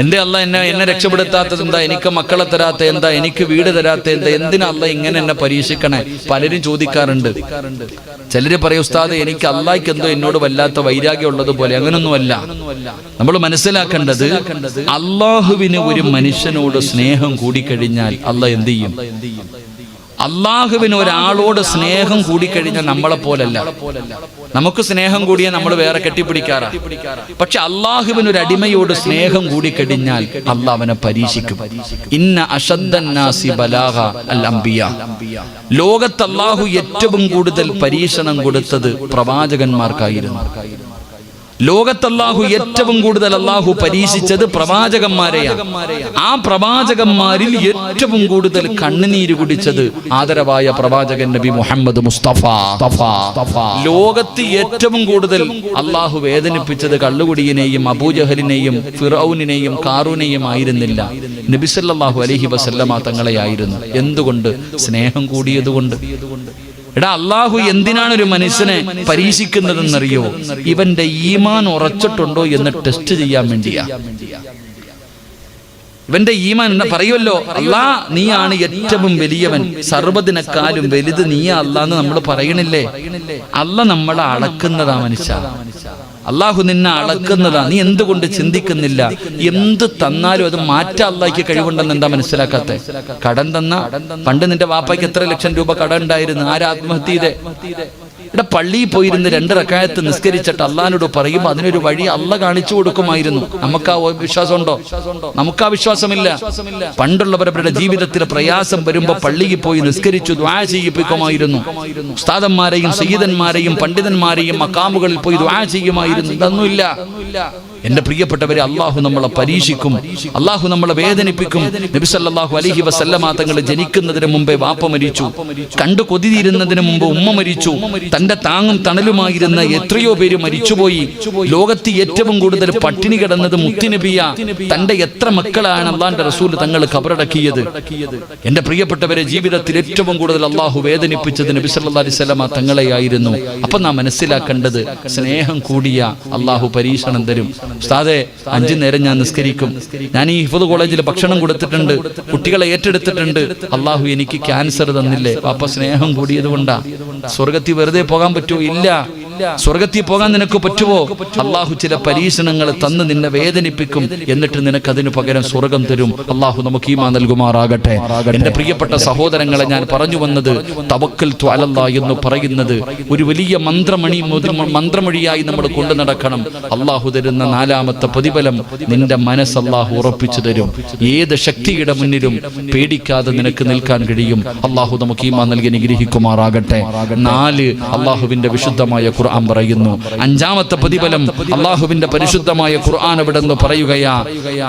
എന്റെ അല്ല എന്നെ രക്ഷപ്പെടുത്താത്തത് എന്താ, എനിക്ക് മക്കളെ തരാത്ത എന്താ, എനിക്ക് വീട് തരാത്ത എന്താ, എന്തിനാ അല്ല ഇങ്ങനെ എന്നെ പരീക്ഷിക്കണേ? പലരും ചോദിക്കാറുണ്ട്. ചിലര് പറയും, ഉസ്താദ് എനിക്ക് അല്ലാഹ്ക്ക് എന്തോ എന്നോട് വല്ലാത്ത വൈരാഗ്യം ഉള്ളതുപോലെ. അങ്ങനൊന്നുമല്ല. നമ്മൾ മനസ്സിലാക്കേണ്ടത്, അള്ളാഹുവിന് ഒരു മനുഷ്യനോട് സ്നേഹം കൂടിക്കഴിഞ്ഞാൽ അള്ളാഹ് എന്ത് ചെയ്യും? അള്ളാഹുവിന് ഒരാളോട് സ്നേഹം കൂടിക്കഴിഞ്ഞാൽ നമ്മളെ പോലല്ല. നമുക്ക് സ്നേഹം കൂടിയാൽ നമ്മൾ വേറെ കെട്ടിപ്പിടിക്കാറാ. പക്ഷെ അള്ളാഹുവിന് ഒരു അടിമയോട് സ്നേഹം കൂടിക്കഴിഞ്ഞാൽ അള്ളാഹ് അവനെ പരീക്ഷിക്കും. ഇന്ന അശദ്ദന്നാസി ബലാഗ അൽ അംബിയ. ലോകത്ത് അള്ളാഹു ഏറ്റവും കൂടുതൽ പരീക്ഷണം കൊടുത്തത് പ്രവാചകന്മാർക്കായിരുന്നു. ലോകത്ത് അല്ലാഹു ഏറ്റവും കൂടുതൽ അല്ലാഹു പരീക്ഷിച്ചത് പ്രവാചകന്മാരെയാണ്. ആ പ്രവാചകന്മാരിൽ ഏറ്റവും കൂടുതൽ കണ്ണുനീര് കുടിച്ചത് ആദരവായ പ്രവാചകൻ നബി മുഹമ്മദ് മുസ്തഫ. ലോകത്ത് ഏറ്റവും കൂടുതൽ അല്ലാഹു വേദനിപ്പിച്ചത് കള്ളുകുടിയനെയും അബൂജഹലിനെയും ഫിറഔനിനെയും കാറൂനെയും ആയിരുന്നില്ല, നബി സല്ലല്ലാഹു അലൈഹി വസല്ലമ തങ്ങളെയായിരുന്നു. എന്തുകൊണ്ട്? സ്നേഹം കൂടിയതുകൊണ്ട്. എടാ, അള്ളാഹു എന്തിനാണ് ഒരു മനുഷ്യനെ പരീക്ഷിക്കുന്നതെന്നറിയോ? ഇവന്റെ ഈമാൻ ഉറച്ചിട്ടുണ്ടോ എന്ന് ടെസ്റ്റ് ചെയ്യാൻ വേണ്ടിയാ. ഇവന്റെ ഈമാൻ പറയുമല്ലോ, അല്ലാ നീയാണ് ഏറ്റവും വലിയവൻ, സർവ്വതിനെക്കാളും വലുത് നീയാ അല്ലാന്ന് നമ്മൾ പറയണില്ലേ? അല്ല നമ്മളെ അളക്കുന്നതാ മനുഷ്യ. അള്ളാഹു നിന്നെ അളക്കുന്നതാ. നീ എന്തുകൊണ്ട് ചിന്തിക്കുന്നില്ല? എന്ത് തന്നാലും അത് മാറ്റാൻ അള്ളാഹ്ക്ക് കഴിവുണ്ടെന്ന് എന്താ മനസ്സിലാക്കാത്തെ? കടം തന്ന, പണ്ട് നിന്റെ വാപ്പയ്ക്ക് എത്ര ലക്ഷം രൂപ കടം ഉണ്ടായിരുന്നു, ആര് ആത്മഹത്യ ചെയ്തേ? ഇവിടെ പള്ളിയിൽ പോയിരുന്ന് 2 റക്അത്ത് നിസ്കരിച്ചിട്ട് അള്ളാഹിനോട് പറയുമ്പോൾ അതിനൊരു വഴി അള്ളാഹ് കാണിച്ചു കൊടുക്കുമായിരുന്നു. നമുക്ക് ആ വിശ്വാസമുണ്ടോ? നമുക്ക് ആ വിശ്വാസമില്ല. പണ്ടുള്ളവരുടെ ജീവിതത്തിൽ പ്രയാസം വരുമ്പോൾ പള്ളിയിൽ പോയി നിസ്കരിച്ചു ദുആ ചെയ്യിപ്പിക്കുമായിരുന്നു. ഉസ്താദന്മാരെയും സയ്യിദന്മാരെയും പണ്ഡിതന്മാരെയും മഖാമുകളിൽ പോയി ദുആ ചെയ്യുമായിരുന്നു. ഇതൊന്നുമില്ല. എന്റെ പ്രിയപ്പെട്ടവരെ, അള്ളാഹു നമ്മളെ പരീക്ഷിക്കും, അള്ളാഹു നമ്മളെ വേദനിപ്പിക്കും. നബി സല്ലല്ലാഹു അലൈഹി വസല്ലമ തങ്ങൾ ജനിക്കുന്നതിന് മുമ്പേ വാപ്പ മരിച്ചു. കണ്ടു കൊതിയിരുന്നതിന് മുമ്പ് ഉമ്മ മരിച്ചു. തന്റെ താങ്ങും തണലുമായിരുന്ന എത്രയോ പേര് മരിച്ചുപോയി. ലോകത്ത് ഏറ്റവും കൂടുതൽ പട്ടിണി കിടന്നത് മുത്തുനബിയ. തന്റെ എത്ര മക്കളാണ് അള്ളാന്റെ റസൂൽ തങ്ങൾ ഖബറടക്കിയത്? എന്റെ പ്രിയപ്പെട്ടവരെ, ജീവിതത്തിൽ ഏറ്റവും കൂടുതൽ അള്ളാഹു വേദനിപ്പിച്ചത് നബി സല്ലല്ലാഹു അലൈഹി വസല്ലമ തങ്ങളെയായിരുന്നു. അപ്പൊ നാം മനസ്സിലാക്കേണ്ടത്, സ്നേഹം കൂടിയ അള്ളാഹു പരീക്ഷണം തരും. ഉസ്താദേ, 5 നേരം ഞാൻ നിസ്കരിക്കും, ഞാൻ ഈ ഹിഫ്ദ് കോളേജിൽ ഭക്ഷണം കൊടുത്തിട്ടുണ്ട്, കുട്ടികളെ ഏറ്റെടുത്തിട്ടുണ്ട്, അള്ളാഹു എനിക്ക് ക്യാൻസർ തന്നില്ലേ? പാപ്പ സ്നേഹം കൂടിയത് കൊണ്ടാ. സ്വർഗത്തിൽ വെറുതെ പോകാൻ പറ്റുമോ? ഇല്ല. സ്വർഗത്തിൽ പോകാൻ നിനക്ക് പറ്റുമോ? അള്ളാഹു ചില പരീക്ഷണങ്ങൾ തന്ന് നിന്നെ വേദനിപ്പിക്കും, എന്നിട്ട് നിനക്ക് അതിന് പകരം സ്വർഗം തരും. അള്ളാഹു നമുക്ക് ഈമാൻ നൽകുമാറാകട്ടെ. എന്റെ പ്രിയപ്പെട്ട സഹോദരങ്ങളെ, ഞാൻ പറഞ്ഞു വന്നത്, തവക്കൽതു അലല്ലാഹ് എന്ന് പറയുന്നത് ഒരു വലിയ മന്ത്രമൊഴിയായി നമ്മൾ കൊണ്ടു നടക്കണം. അള്ളാഹു തരുന്ന 4ാമത്തെ പ്രതിഫലം നിന്റെ മനസ്സ് അള്ളാഹു ഉറപ്പിച്ചു തരും. ഏത് ശക്തിയുടെ മുന്നിലും പേടിക്കാതെ നിനക്ക് നിൽക്കാൻ കഴിയും. അള്ളാഹു നമുക്ക് ഈമാൻ നൽകി അനുഗ്രഹിക്കുമാറാകട്ടെ. 4 അള്ളാഹുവിന്റെ വിശുദ്ധമായ ഖുർആൻ പറയുന്നു. 5ാമത്തെ പ്രതിഫലം അള്ളാഹുവിന്റെ പരിശുദ്ധമായ ഖുർആൻ എവിടെന്ന് പറയുകയാ.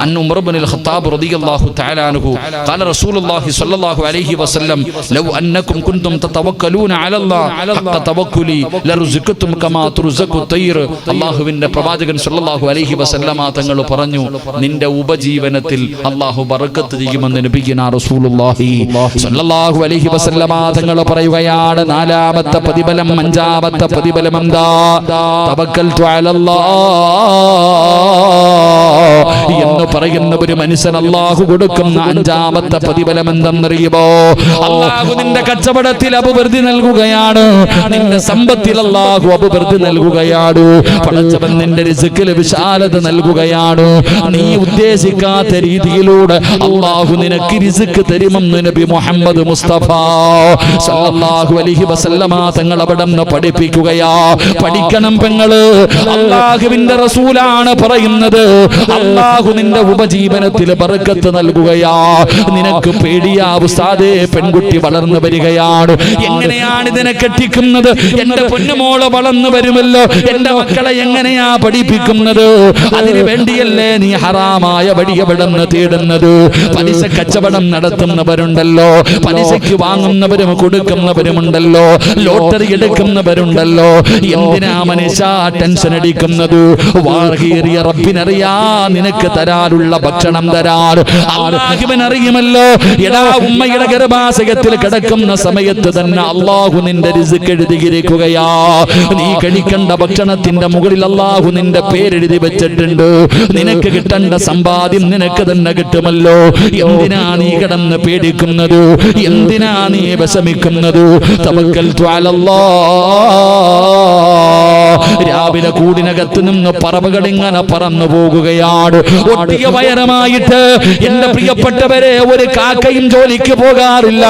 അൻ ഉമർ ഇബ്നുൽ ഖത്താബ് റളിയല്ലാഹു തആല അൻഹു ഖാല റസൂലുള്ളാഹി സ്വല്ലല്ലാഹു അലൈഹി വസല്ലം ലൗ അന്നകും കുൻതും തതവക്കലൂന അലല്ലാഹ് ഹഖ തവക്കുലി ലറുസിഖതും കമാ തുർസഖു തയ്ർ. അള്ളാഹുവിന്റെ പ്രവാചകൻ സ്വല്ലല്ലാഹു അലൈഹി വസല്ലമ തങ്ങൾ പറഞ്ഞു, നിന്റെ ഉപജീവനത്തിൽ അള്ളാഹു ബറക്കത്ത് ചെയ്യുമെന്ന് നബിയുനാ റസൂലുള്ളാഹി സ്വല്ലല്ലാഹു അലൈഹി വസല്ലമ തങ്ങൾ പറയുകയാണ്. 4ാമത്തെ പ്രതിഫലം, 5ാമത്തെ പ്രതിഫലം എന്താ? തവക്കൽതു അലല്ലാഹ് എന്ന് പറയുന്ന ഒരു മനുഷ്യൻ അള്ളാഹു കൊടുക്കുന്ന 5ാമത്തെ പ്രതിഫലം എന്തെന്നറിയുമോ? അള്ളാഹു നിന്റെ കച്ചവടത്തിൽ അഭിവൃദ്ധി നൽകുകയാണ്, നിന്റെ സമ്പത്തിൽ അള്ളാഹു അഭിവൃദ്ധി നൽകുകയാണ്. പടച്ചവൻ നിന്റെ റിസ്കിൽ വിശാലത നൽകുകയാണ്. നീ ഉദ്ദേശിക്കാത്ത രീതിയിലൂടെ അള്ളാഹു നിനക്ക് റിസ്ക് തരുമെന്ന് നബി മുഹമ്മദ് മുസ്തഫ സല്ലല്ലാഹു അലൈഹി വസല്ലമ തങ്ങൾ അവിടെ നിന്ന് പഠിപ്പിക്കുകയാ. പഠിക്കണം പെങ്ങള്, അള്ളാഹുവിന്റെ റസൂലാണ് പറയുന്നത്. അള്ളാഹു നിന്റെ ഉപജീവനത്തിൽ ബർക്കത്ത് നൽകുകയാ. നിനക്ക് പേടിയാ ഉസ്താദേ, പെൺകുട്ടി വളർന്നു വരികയാണ്, എങ്ങനെയാണ് ഇതിനെ കെട്ടിക്കുന്നത്? എന്റെ പൊന്നുമോള് വളർന്നു വരുമല്ലോ, എന്റെ മക്കളെ എങ്ങനെയാ പഠിപ്പിക്കുന്നത്? അതിനു വേണ്ടിയല്ലേ നീ ഹറാമായ വഴി എവിടെന്ന് തേടുന്നത്? പലിശ കച്ചവടം നടത്തുന്നവരുണ്ടല്ലോ, പലിശയ്ക്ക് വാങ്ങുന്നവരും കൊടുക്കുന്നവരുമുണ്ടല്ലോ, ലോട്ടറി എടുക്കുന്നവരുണ്ടല്ലോ. എന്തിനാ മനുഷ്യ ടെൻഷൻ അടിക്കുന്നത്? വാർഹീറിയ റബ്ബിനറിയാ നിനക്ക് തരാനുള്ള ഭക്ഷണം തരാൻ അല്ലാഹുവിനറിയുമല്ലോ. എടാ, ഉമ്മയുടെ ഗർഭാശയത്തിൽ കിടക്കുന്ന സമയത്ത് തന്നെ അല്ലാഹു നിന്റെ റിസ്ക് എഴുതിയിരിക്കുകയാ. നീ കഴിക്കേണ്ട ഭക്ഷണത്തിന്റെ മുകളിൽ അല്ലാഹു നിന്റെ പേരെഴുതി വെച്ചിട്ടുണ്ട്. നിനക്ക് കിട്ടേണ്ട സമ്പാദ്യം നിനക്ക് തന്നെ കിട്ടുമല്ലോ. എന്തിനാ നീ കിടന്ന് പേടിക്കുന്നത്? എന്തിനാ നീ വിഷമിക്കുന്നത്? തവക്കൽതു അലല്ലാഹ്. രാവിലെ കൂടിനകത്ത് നിന്ന് പറവകൾ ഇങ്ങനെ പറന്നു പോകുകയാണ്. ഒട്ടിയ വയറുമായിട്ട് എന്റെ പ്രിയപ്പെട്ടവരെ, ഒരു കാക്കയും ജോലിക്ക് പോകാറില്ല,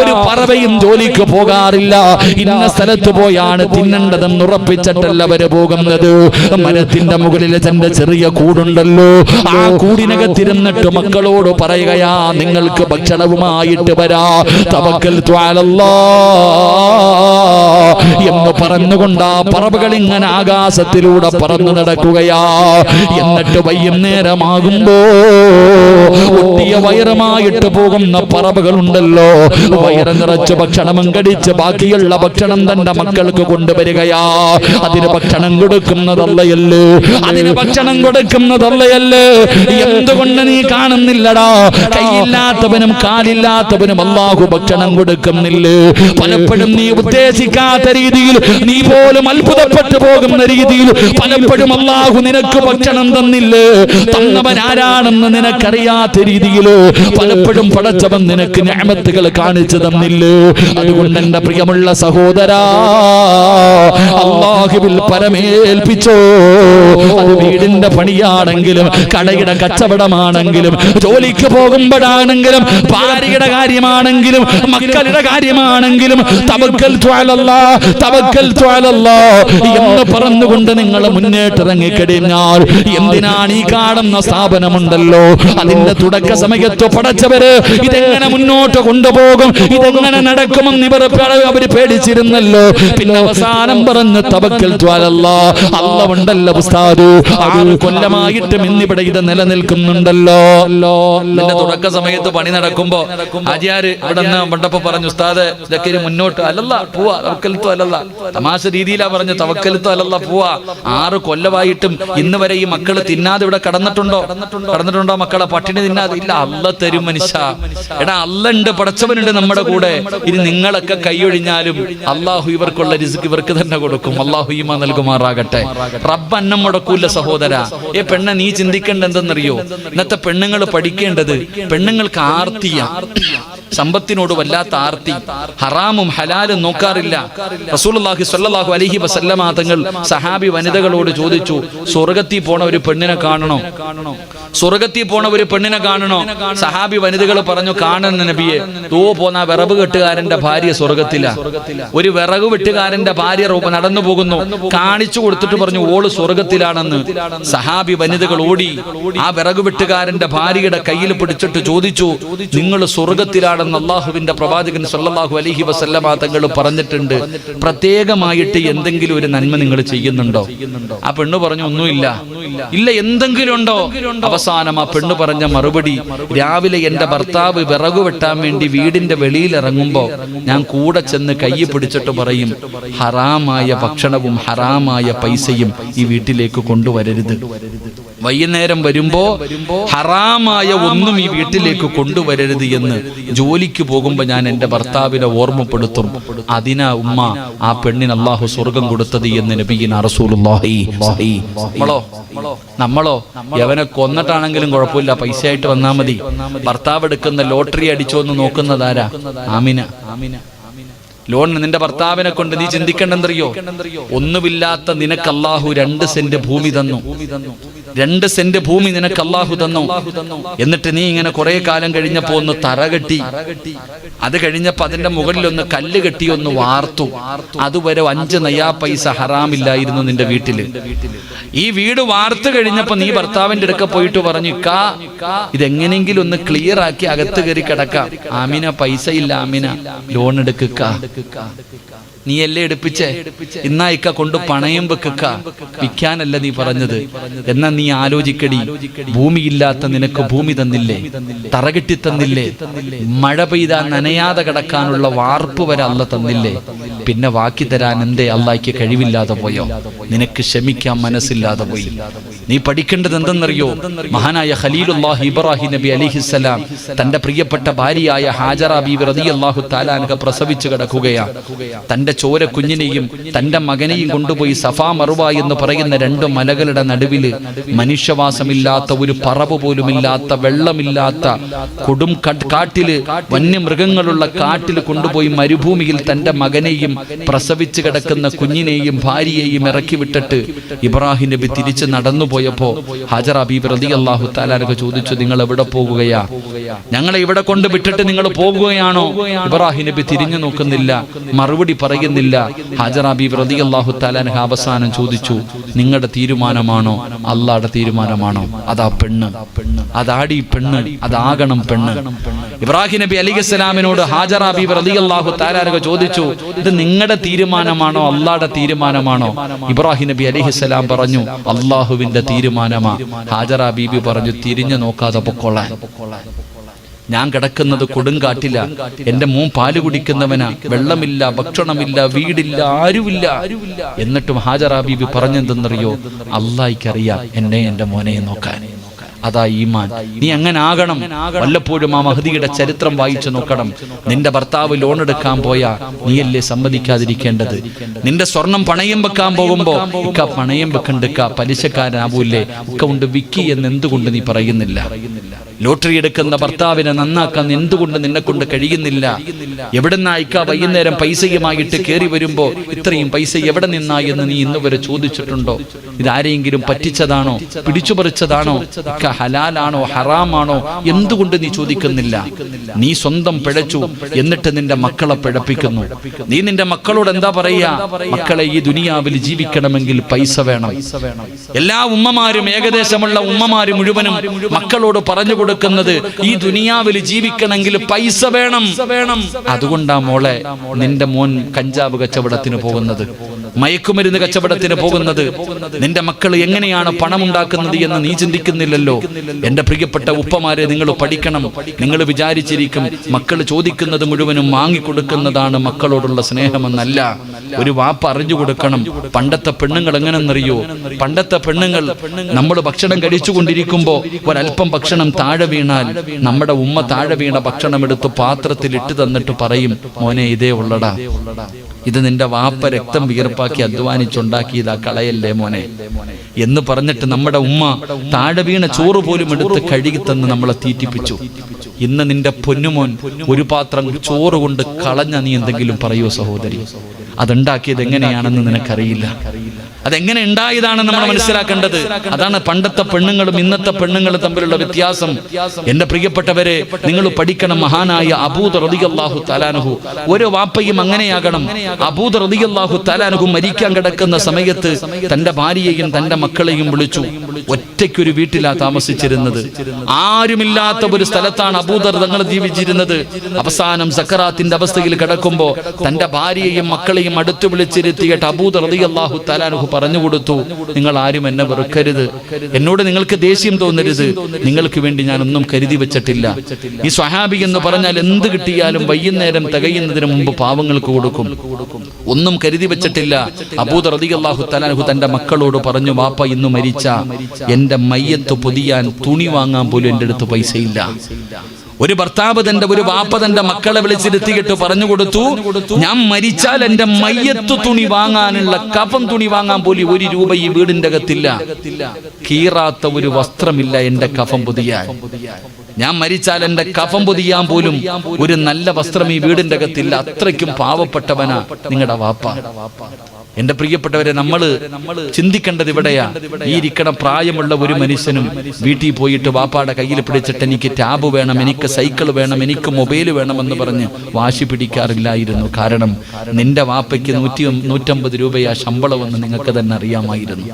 ഒരു പറവയും ജോലിക്ക് പോകാറില്ല. ഇന്ന സ്ഥലത്ത് പോയാണ് തിന്നേണ്ടതെന്ന് ഉറപ്പിച്ചിട്ടല്ല അവര് പോകുന്നത്. മരത്തിന്റെ മുകളിൽ തന്റെ ചെറിയ കൂടുണ്ടല്ലോ, ആ കൂടിനകത്തിരുന്നിട്ട് മക്കളോട് പറയുകയാ, നിങ്ങൾക്ക് ഭക്ഷണവുമായിട്ട് വരാ. തവക്കൽതു അലല്ലാഹ് എന്ന് പറഞ്ഞുകൊണ്ട് ആ പറവകൾ ഇങ്ങനെ ആകാശത്തിലൂടെ പറന്നു നടക്കുകയാ. എന്നിട്ട് വൈകുന്നേരമാകുമ്പോ ഒട്ടിയ വയറുമായിട്ട് പോകുന്ന പറവകളുണ്ടല്ലോ, വയറ് നിറച്ച് ഭക്ഷണം കടിച്ച് ബാക്കിയുള്ള ഭക്ഷണം തന്റെ മക്കൾക്ക് കൊണ്ടുവരികയാ. അതിന് ഭക്ഷണം കൊടുക്കുന്നതല്ലയല്ലേ, അതിന് ഭക്ഷണം കൊടുക്കുന്നതല്ലയല്ലേ. എന്തുകൊണ്ട് നീ കാണുന്നില്ലടാ? കൈയില്ലാത്തവനും കാലില്ലാത്തവനും അല്ലാഹു ഭക്ഷണം കൊടുക്കുന്നില്ലേ? പലപ്പോഴും നീ ഉദ്ദേശിക്കാത്ത രീതിയിൽ, നീ പോലും അത്ഭുതപ്പെട്ടു പോകുന്ന രീതിയിൽ പലപ്പോഴും അല്ലാഹു നിനക്ക് ഭക്ഷണം തന്നില്ലേ? തന്നവൻ ആരാണെന്ന് നിനക്കറിയാത്ത രീതിയിൽ പലപ്പോഴും പടച്ചവൻ നിനക്ക് നിഅമത്തുകൾ കാണിച്ചു തന്നില്ലേ? അതുകൊണ്ട് എന്റെ പ്രിയമുള്ള സഹോദരാ, അല്ലാഹുവിൽ പരമേൽപ്പിച്ചോ. അത് വീടിന്റെ പണിയാണെങ്കിലും, കടയുടെ കച്ചവടമാണെങ്കിലും, ജോലിക്ക് പോകുമ്പോഴാണെങ്കിലും, ഭാര്യയുടെ കാര്യമാണെങ്കിലും, മക്കളുടെ കാര്യമാണെങ്കിലും, തവക്കൽതു അലല്ലാഹ്, തവക്കൽതു അലല്ലാഹ് എന്ന് പറഞ്ഞുകൊണ്ട് നിങ്ങൾ മുന്നേറ്റിറങ്ങിക്കഴിഞ്ഞാൽ, എന്തിനാണ് ഈ കാണുന്ന സ്ഥാപനമുണ്ടല്ലോ, അതിന്റെ തുടക്ക സമയത്ത് പടച്ചവര് ഇതെങ്ങനെ മുന്നോട്ട് കൊണ്ടുപോകും, ഇതെങ്ങനെ നടക്കുമെന്ന് അവര് പേടിച്ചിരുന്നല്ലോ. പിന്നെ അവസാനം പറഞ്ഞ് തവക്കൽതു അലല്ലാഹ്, അല്ലാഹ് ഉണ്ടല്ലോ ഉസ്താദ്, 6 കൊല്ലമായിട്ടും ഇന്നിവിടെ ഇത് നിലനിൽക്കുന്നുണ്ടല്ലോ. ഇതിന്റെ തുടക്ക സമയത്ത് പണി നടക്കുമ്പോ ആചാര്യ ഇവിടെ പണ്ടപ്പോ പറഞ്ഞു, ഉസ്താദ് ഇതൊക്കെ മുന്നോട്ട് അലല്ലാഹ് പോവാ, തവക്കൽതു അലല്ലാഹ്. തമാശ രീതിയിലാ പറഞ്ഞു, തവക്കൽതു അലല്ലാഹ് പോവാ. 6 കൊല്ലമായിട്ടും ഇന്ന് വരെ ഈ മക്കള് തിന്നാതെ ഇവിടെ കടന്നിട്ടുണ്ടോ? മക്കളെ പട്ടിണി തിന്നാതെ ഇല്ല. അല്ലാഹ് തരും മനുഷ്യ. എടാ, അല്ലാഹ് ഉണ്ട്, പടച്ചവനുണ്ട് നമ്മുടെ കൂടെ. ഇനി നിങ്ങളൊക്കെ കൈയൊഴിഞ്ഞാലും അല്ലാഹു ഇവർക്കുള്ള റിസ്ക് ഇവർക്ക് തന്നെ കൊടുക്കും. അല്ലാഹു ഈമാൻ നൽകുമാറാകട്ടെ. റബ്ബ് അന്നം മുടക്കൂല സഹോദര. പെണ്ണ, നീ ചിന്തിക്കേണ്ട എന്തെന്നറിയോ? ഇന്നത്തെ പെണ്ണുങ്ങൾ പഠിക്കേണ്ടത്, പെണ്ണുങ്ങൾക്ക് ആർത്തിയ, സമ്പത്തിനോട് വല്ലാത്ത ആർത്തി, ഹറാമും ഹലാലും നോക്കാറില്ല. റസൂലുള്ളാഹി സ്വല്ലല്ലാഹു അലൈഹി വസല്ലമ തങ്ങൾ സഹാബി വനിതകളോട് ചോദിച്ചു, സ്വർഗ്ഗത്തിൽ പോണ ഒരു പെണ്ണിനെ കാണണോ? സ്വർഗ്ഗത്തിൽ പോണ ഒരു പെണ്ണിനെ കാണണോ? സഹാബി വനിതകൾ പറഞ്ഞു, കാണുന്ന നബിയെ. പോന്ന വിറക് വെട്ടുകാരന്റെ ഭാര്യ സ്വർഗ്ഗത്തില. ഒരു വിറക് വെട്ടുകാരന്റെ ഭാര്യ നടന്നു പോകുന്നു, കാണിച്ചു കൊടുത്തിട്ട് പറഞ്ഞു, ഓള് സ്വർഗ്ഗത്തിലാണെന്ന്. സഹാബി വനിതകൾ ഓടി ആ വിറക് വെട്ടുകാരന്റെ ഭാര്യയുടെ കയ്യിൽ പിടിച്ചിട്ട് ചോദിച്ചു, നിങ്ങൾ സ്വർഗ്ഗത്തിലാണെന്ന് അല്ലാഹുവിന്റെ പ്രവാചകൻ സ്വല്ലല്ലാഹു അലൈഹി വസല്ലമ തങ്ങൾ പറഞ്ഞിട്ടുണ്ട്. പ്രത്യേകമായിട്ട് എന്തെങ്കിലും ഒരു നന്മ നിങ്ങൾ ചെയ്യുന്നുണ്ടോ? ആ പെണ്ണ് പറഞ്ഞു, ഒന്നുമില്ല. ഇല്ല, എന്തെങ്കിലും ഉണ്ടോ? അവസാനം ആ പെണ്ണ് പറഞ്ഞ മറുപടി, രാവിലെ എന്റെ ഭർത്താവ് വിറകു വെട്ടാൻ വേണ്ടി വീടിന്റെ വെളിയിൽ ഇറങ്ങുമ്പോ ഞാൻ കൂടെ ചെന്ന് കൈ പിടിച്ചിട്ട് പറയും, ഹറാമായ ഭക്ഷണവും ഹറാമായ പൈസയും ഈ വീട്ടിലേക്ക് കൊണ്ടുവരരുത്. വൈകുന്നേരം വരുമ്പോ ഹറാമായ ഒന്നും ഈ വീട്ടിലേക്ക് കൊണ്ടുവരരുത് എന്ന് ജോലിക്ക് പോകുമ്പോ ഞാൻ എന്റെ ഭർത്താവിനെ ഓർമ്മപ്പെടുത്തും. അതിനാ ഉമ്മ ആ പെണ്ണിന് അല്ലാഹു സ്വർഗം കൊടുത്തത് എന്ന് നബിയിന റസൂലുള്ളാഹി. നമ്മളോ യവനെ കൊന്നിട്ടാണെങ്കിലും കുഴപ്പമില്ല, പൈസ ആയിട്ട് വന്നാ മതി. ഭർത്താവ് എടുക്കുന്ന ലോട്ടറി അടിച്ചോ എന്ന് നോക്കുന്നതാരാ? ആമിന. ലോൺ നിന്റെ ഭർത്താവിനെ കൊണ്ട് നീ ചിന്തിക്കണ്ടെന്നറിയോ? ഒന്നുമില്ലാത്ത നിനക്ക് അല്ലാഹു 2 സെന്റ് ഭൂമി തന്നു. 2 സെന്റ് ഭൂമി നിനക്ക് അല്ലാഹു തന്നു. എന്നിട്ട് നീ ഇങ്ങനെ കുറെ കാലം കഴിഞ്ഞപ്പോ ഒന്ന് തറ കെട്ടി, അത് കഴിഞ്ഞപ്പോ അതിന്റെ മുകളിൽ ഒന്ന് കല്ല് കെട്ടി ഒന്ന് വാർത്തു. അതുവരെ 5 നയാ പൈസ ഹറാമില്ലായിരുന്നു നിന്റെ വീട്ടില്. ഈ വീട് വാർത്തു കഴിഞ്ഞപ്പോ നീ ഭർത്താവിന്റെ അടുക്ക പോയിട്ട് പറഞ്ഞു, ഇക്കാ ഇതെങ്ങനെങ്കിലും ഒന്ന് ക്ലിയർ ആക്കി അകത്ത് കയറി കിടക്കാം. ആമിന, പൈസ ഇല്ല ആമിന, ലോൺ എടുക്കുക. നീയല്ലേ എടുപ്പിച്ചേ, ഇന്നാ ഇക്ക കൊണ്ട് പണയം വെക്കുക, വിൽക്കാനല്ല നീ പറഞ്ഞത്. എന്നാ നീ ആലോചിക്കടി, ഭൂമിയില്ലാത്ത നിനക്ക് ഭൂമി തന്നില്ലേ, തറകെട്ടി തന്നില്ലേ, മഴ പെയ്താൽ നനയാതെ കിടക്കാനുള്ള വാർപ്പ് വരെ അല്ല തന്നില്ലേ, പിന്നെ ബാക്കി തരാൻ എന്തേ അള്ളാഹ്ക്ക് കഴിവില്ലാതെ പോയോ? നിനക്ക് ക്ഷമിക്കാൻ മനസ്സില്ലാതെ പോയി. നീ പഠിക്കേണ്ടത് എന്തെന്നറിയോ? മഹാനായ ഖലീലുല്ലാഹി ഇബ്രാഹിം നബി അലൈഹിസ്സലാം തന്റെ പ്രിയപ്പെട്ട ഭാര്യയായ ഹാജറ ബീവി റളിയല്ലാഹു തആല അൻഹ പ്രസവിച്ചു കിടക്കുകയാണ്. തന്റെ ചോര കുഞ്ഞിനെയും തന്റെ മകനെയും കൊണ്ടുപോയി സഫാ മറുവ എന്ന് പറയുന്ന രണ്ട് മലകളുടെ നടുവില്, മനുഷ്യവാസമില്ലാത്ത ഒരു പറവ് പോലുമില്ലാത്ത, വെള്ളമില്ലാത്ത കൊടും കാട്ടില്, വന്യമൃഗങ്ങളുള്ള കാട്ടിൽ കൊണ്ടുപോയി മരുഭൂമിയിൽ തന്റെ മകനെയും പ്രസവിച്ചു കിടക്കുന്ന കുഞ്ഞിനെയും ഭാര്യയെയും ഇറക്കി വിട്ടിട്ട് ഇബ്രാഹിം നബി തിരിച്ച് നടന്നു പോയപ്പോ ഹാജറ ബീബി റളിയല്ലാഹു തആല അൻഹ ചോദിച്ചു, നിങ്ങൾ എവിടെ പോകുകയാ? ഞങ്ങളെ ഇവിടെ കൊണ്ട് വിട്ടിട്ട് നിങ്ങൾ പോകുകയാണോ? ഇബ്രാഹിം നബി തിരിഞ്ഞു നോക്കുന്നില്ല, മറുപടി പറയുന്നില്ല. ഹാജറ ബീബി റളിയല്ലാഹു തആല അൻഹ അവസാനം ചോദിച്ചു, നിങ്ങളുടെ തീരുമാനമാണോ അല്ലാഹുവിന്റെ തീരുമാനമാണോ? അതാ പെണ്ണ്, അതാടി പെണ്ണ്, അതാകണം പെണ്ണ്. ഇബ്രാഹിം നബി അലൈഹിസ്സലാമിനോട് ഹാജറ ബീബി റളിയല്ലാഹു തആല അൻഹ ചോദിച്ചു, ഇത് നിങ്ങളുടെ തീരുമാനമാണോ അല്ലാഹുവിന്റെ തീരുമാനമാണോ? ഇബ്രാഹിം നബി അലൈഹിസ്സലാം പറഞ്ഞു, അല്ലാഹുവിന്റെ തീരുമാനമാ. ഹാജറ ബീബി പറഞ്ഞു, തിരിഞ്ഞു നോക്കാതെ പൊക്കോളാൻ. ഞാൻ കിടക്കുന്നത് കൊടുങ്കാട്ടില, എന്റെ മോൻ പാല് കുടിക്കുന്നവനാ, വെള്ളമില്ല, ഭക്ഷണമില്ല, വീടില്ല, ആരുമില്ല. എന്നിട്ടും ഹാജറ ബീബി പറഞ്ഞെന്തെന്നറിയോ? അല്ലാഹ്ക്കറിയാം എന്നെ എന്റെ മോനെ നോക്കാൻ. അതാ ഈമാൻ. നീ അങ്ങനെ ആകണം. വല്ലപ്പോഴും ആ മഹദിയുടെ ചരിത്രം വായിച്ചു നോക്കണം. നിന്റെ ഭർത്താവ് ലോൺ എടുക്കാൻ പോയാ നീയല്ലേ സമ്മതിക്കാതിരിക്കേണ്ടത്? നിന്റെ സ്വർണം പണയം വെക്കാൻ പോകുമ്പോ ഇക്ക പണയം വെക്കണ്ടിക്ക, പലിശക്കാരനാവൂല്ലേ, ഇക്ക കൊണ്ട് വിക്കി എന്ന് എന്തുകൊണ്ട് നീ പറയുന്നില്ല? ലോട്ടറി എടുക്കുന്ന ഭർത്താവിനെ നന്നാക്കാൻ എന്തുകൊണ്ട് നിന്നെ കൊണ്ട് കഴിയുന്നില്ല? എവിടെന്നാ ഇക്ക വൈകുന്നേരം പൈസയുമായിട്ട് കയറി വരുമ്പോ ഇത്രയും പൈസ എവിടെ നിന്നാ എന്ന് നീ ഇന്ന് വരെ ചോദിച്ചിട്ടുണ്ടോ? ഇതാരെങ്കിലും പറ്റിച്ചതാണോ, പിടിച്ചുപറിച്ചതാണോ, ഇക്ക ഹലാലാണോ ഹറാമാണോ, എന്തുകൊണ്ട് നീ ചോദിക്കുന്നില്ല? നീ സ്വന്തം പിഴച്ചു, എന്നിട്ട് നിന്റെ മക്കളെ പിഴപ്പിക്കുന്നു. നീ നിന്റെ മക്കളോട് എന്താ പറയാ? മക്കളെ, ഈ ദുനിയാവിൽ ജീവിക്കണമെങ്കിൽ പൈസ വേണം. എല്ലാ ഉമ്മമാരും, ഏകദേശമുള്ള ഉമ്മമാര് മുഴുവനും മക്കളോട് പറഞ്ഞു കൊടുക്കുന്നത്, ഈ ദുനിയാവിൽ ജീവിക്കണമെങ്കിൽ പൈസ വേണം. അതുകൊണ്ടാ മോളെ നിന്റെ മോൻ കഞ്ചാവ് കച്ചവടത്തിന് പോകുന്നത്, മയക്കുമരുന്ന് കച്ചവടത്തിന് പോകുന്നത്. നിന്റെ മക്കൾ എങ്ങനെയാണ് പണം ഉണ്ടാക്കുന്നത് എന്ന് നീ ചിന്തിക്കുന്നില്ലല്ലോ. എന്റെ പ്രിയപ്പെട്ട ഉപ്പമാരെ, നിങ്ങൾ പഠിക്കണം. നിങ്ങൾ വിചാരിച്ചിരിക്കും മക്കൾ ചോദിക്കുന്നത് മുഴുവനും വാങ്ങിക്കൊടുക്കുന്നതാണ് മക്കളോടുള്ള സ്നേഹമെന്നല്ല. ഒരു വാപ്പ അറിഞ്ഞു കൊടുക്കണം. പണ്ടത്തെ പെണ്ണുങ്ങൾ എങ്ങനെന്നറിയോ? പണ്ടത്തെ പെണ്ണുങ്ങൾ നമ്മൾ ഭക്ഷണം കഴിച്ചുകൊണ്ടിരിക്കുമ്പോ ഒരല്പം ഭക്ഷണം താഴെ വീണാൽ നമ്മുടെ ഉമ്മ താഴെ വീണ ഭക്ഷണം എടുത്ത് പാത്രത്തിൽ ഇട്ട് തന്നിട്ട് പറയും, മോനെ ഇതേ ഉള്ളടാ, ഇത് നിന്റെ വാപ്പ രക്തം വിയർപ്പാക്കി അധ്വാനിച്ചുണ്ടാക്കിയതാ, കളയല്ലേ മോനെ എന്ന് പറഞ്ഞിട്ട് നമ്മുടെ ഉമ്മ താഴെ വീണ ചോറ് പോലും എടുത്ത് കഴുകി തന്ന് നമ്മളെ തീറ്റിപ്പിച്ചു. ഇന്ന് നിന്റെ പൊന്നുമോൻ ഒരു പാത്രം ചോറ് കൊണ്ട് കളഞ്ഞ നീ എന്തെങ്കിലും പറയോ സഹോദരി? അതുണ്ടാക്കിയത് എങ്ങനെയാണെന്ന് നിനക്കറിയില്ല. അതെങ്ങനെ ഉണ്ടായതാണെന്ന് നമ്മൾ മനസ്സിലാക്കേണ്ടത്. അതാണ് പണ്ടത്തെ പെണ്ണുങ്ങളും ഇന്നത്തെ പെണ്ണുങ്ങളും തമ്മിലുള്ള വ്യത്യാസം. എന്റെ പ്രിയപ്പെട്ടവരെ, നിങ്ങൾ പഠിക്കണം. മഹാനായ അബൂദർ റളിയല്ലാഹു തആല അൻഹു, ഓരോ വാപ്പയും അങ്ങനെയാകണം. അബൂദർ റളിയല്ലാഹു തആല അൻഹു മരിക്കാൻ കിടക്കുന്ന സമയത്ത് തന്റെ ഭാര്യയെയും തന്റെ മക്കളെയും വിളിച്ചു. ഒറ്റയ്ക്കൊരു വീട്ടിലാ താമസിച്ചിരുന്നത്. ആരുമില്ലാത്ത ഒരു സ്ഥലത്താണ് അബൂദർ തങ്ങൾ ജീവിച്ചിരുന്നത്. അവസാനം സക്കറാത്തിന്റെ അവസ്ഥയിൽ കിടക്കുമ്പോ തന്റെ ഭാര്യയെയും മക്കളെയും അടുത്ത് വിളിച്ചിരുത്തിയിട്ട് അബൂദർ റളിയല്ലാഹു തആല അൻഹു പറഞ്ഞു കൊടുത്തു, നിങ്ങൾ ആരും എന്നെ വെറുക്കരുത്, എന്നോട് നിങ്ങൾക്ക് ദേഷ്യം തോന്നരുത്, നിങ്ങൾക്ക് വേണ്ടി ഞാൻ ഒന്നും കരുതി വെച്ചിട്ടില്ല. ഈ സ്വഹാബി എന്ന് പറഞ്ഞാൽ എന്ത് കിട്ടിയാലും വൈകുന്നേരം തികയുന്നതിന് മുമ്പ് പാവങ്ങൾക്ക് കൊടുക്കും, ഒന്നും കരുതി വെച്ചിട്ടില്ല. അബൂദർ റളിയല്ലാഹു തആല അൻഹു തന്റെ മക്കളോട് പറഞ്ഞു, വാപ്പ ഇന്ന് മരിച്ച എന്റെ മയ്യത്ത് പൊതിയാൻ തുണി വാങ്ങാൻ പോലും എന്റെ അടുത്ത് പൈസയില്ല. ഒരു ഭർത്താവ് ഒരു വാപ്പ തന്റെ മക്കളെ വിളിച്ചിരുത്തിയിട്ട് പറഞ്ഞു കൊടുത്തു, ഞാൻ മരിച്ചാൽ എന്റെ മയ്യത്ത് തുണി വാങ്ങാനുള്ള കഫൻ തുണി വാങ്ങാൻ പോലും 1 രൂപ ഈ വീടിന്റെ അകത്തില്ല. കീറാത്ത ഒരു വസ്ത്രമില്ല എന്റെ കഫൻ പൊതിയാൻ. ഞാൻ മരിച്ചാൽ എന്റെ കഫൻ പൊതിയാൻ പോലും ഒരു നല്ല വസ്ത്രം ഈ വീടിന്റെ അകത്തില്ല. അത്രയ്ക്കും പാവപ്പെട്ടവനാ നിങ്ങളുടെ വാപ്പ. എന്റെ പ്രിയപ്പെട്ടവരെ, നമ്മള് ചിന്തിക്കേണ്ടത് ഇവിടെയാ. ഈ ഇരിക്കണ പ്രായമുള്ള ഒരു മനുഷ്യനും വീട്ടിൽ പോയിട്ട് വാപ്പാടെ കയ്യിൽ പിടിച്ചിട്ട് എനിക്ക് ടാബ് വേണം, എനിക്ക് സൈക്കിൾ വേണം, എനിക്ക് മൊബൈൽ വേണമെന്ന് പറഞ്ഞ് വാശി പിടിക്കാറില്ലായിരുന്നു. കാരണം നിന്റെ വാപ്പയ്ക്ക് 150 രൂപയാ ശമ്പളമെന്ന് നിങ്ങൾക്ക് തന്നെ അറിയാമായിരുന്നു.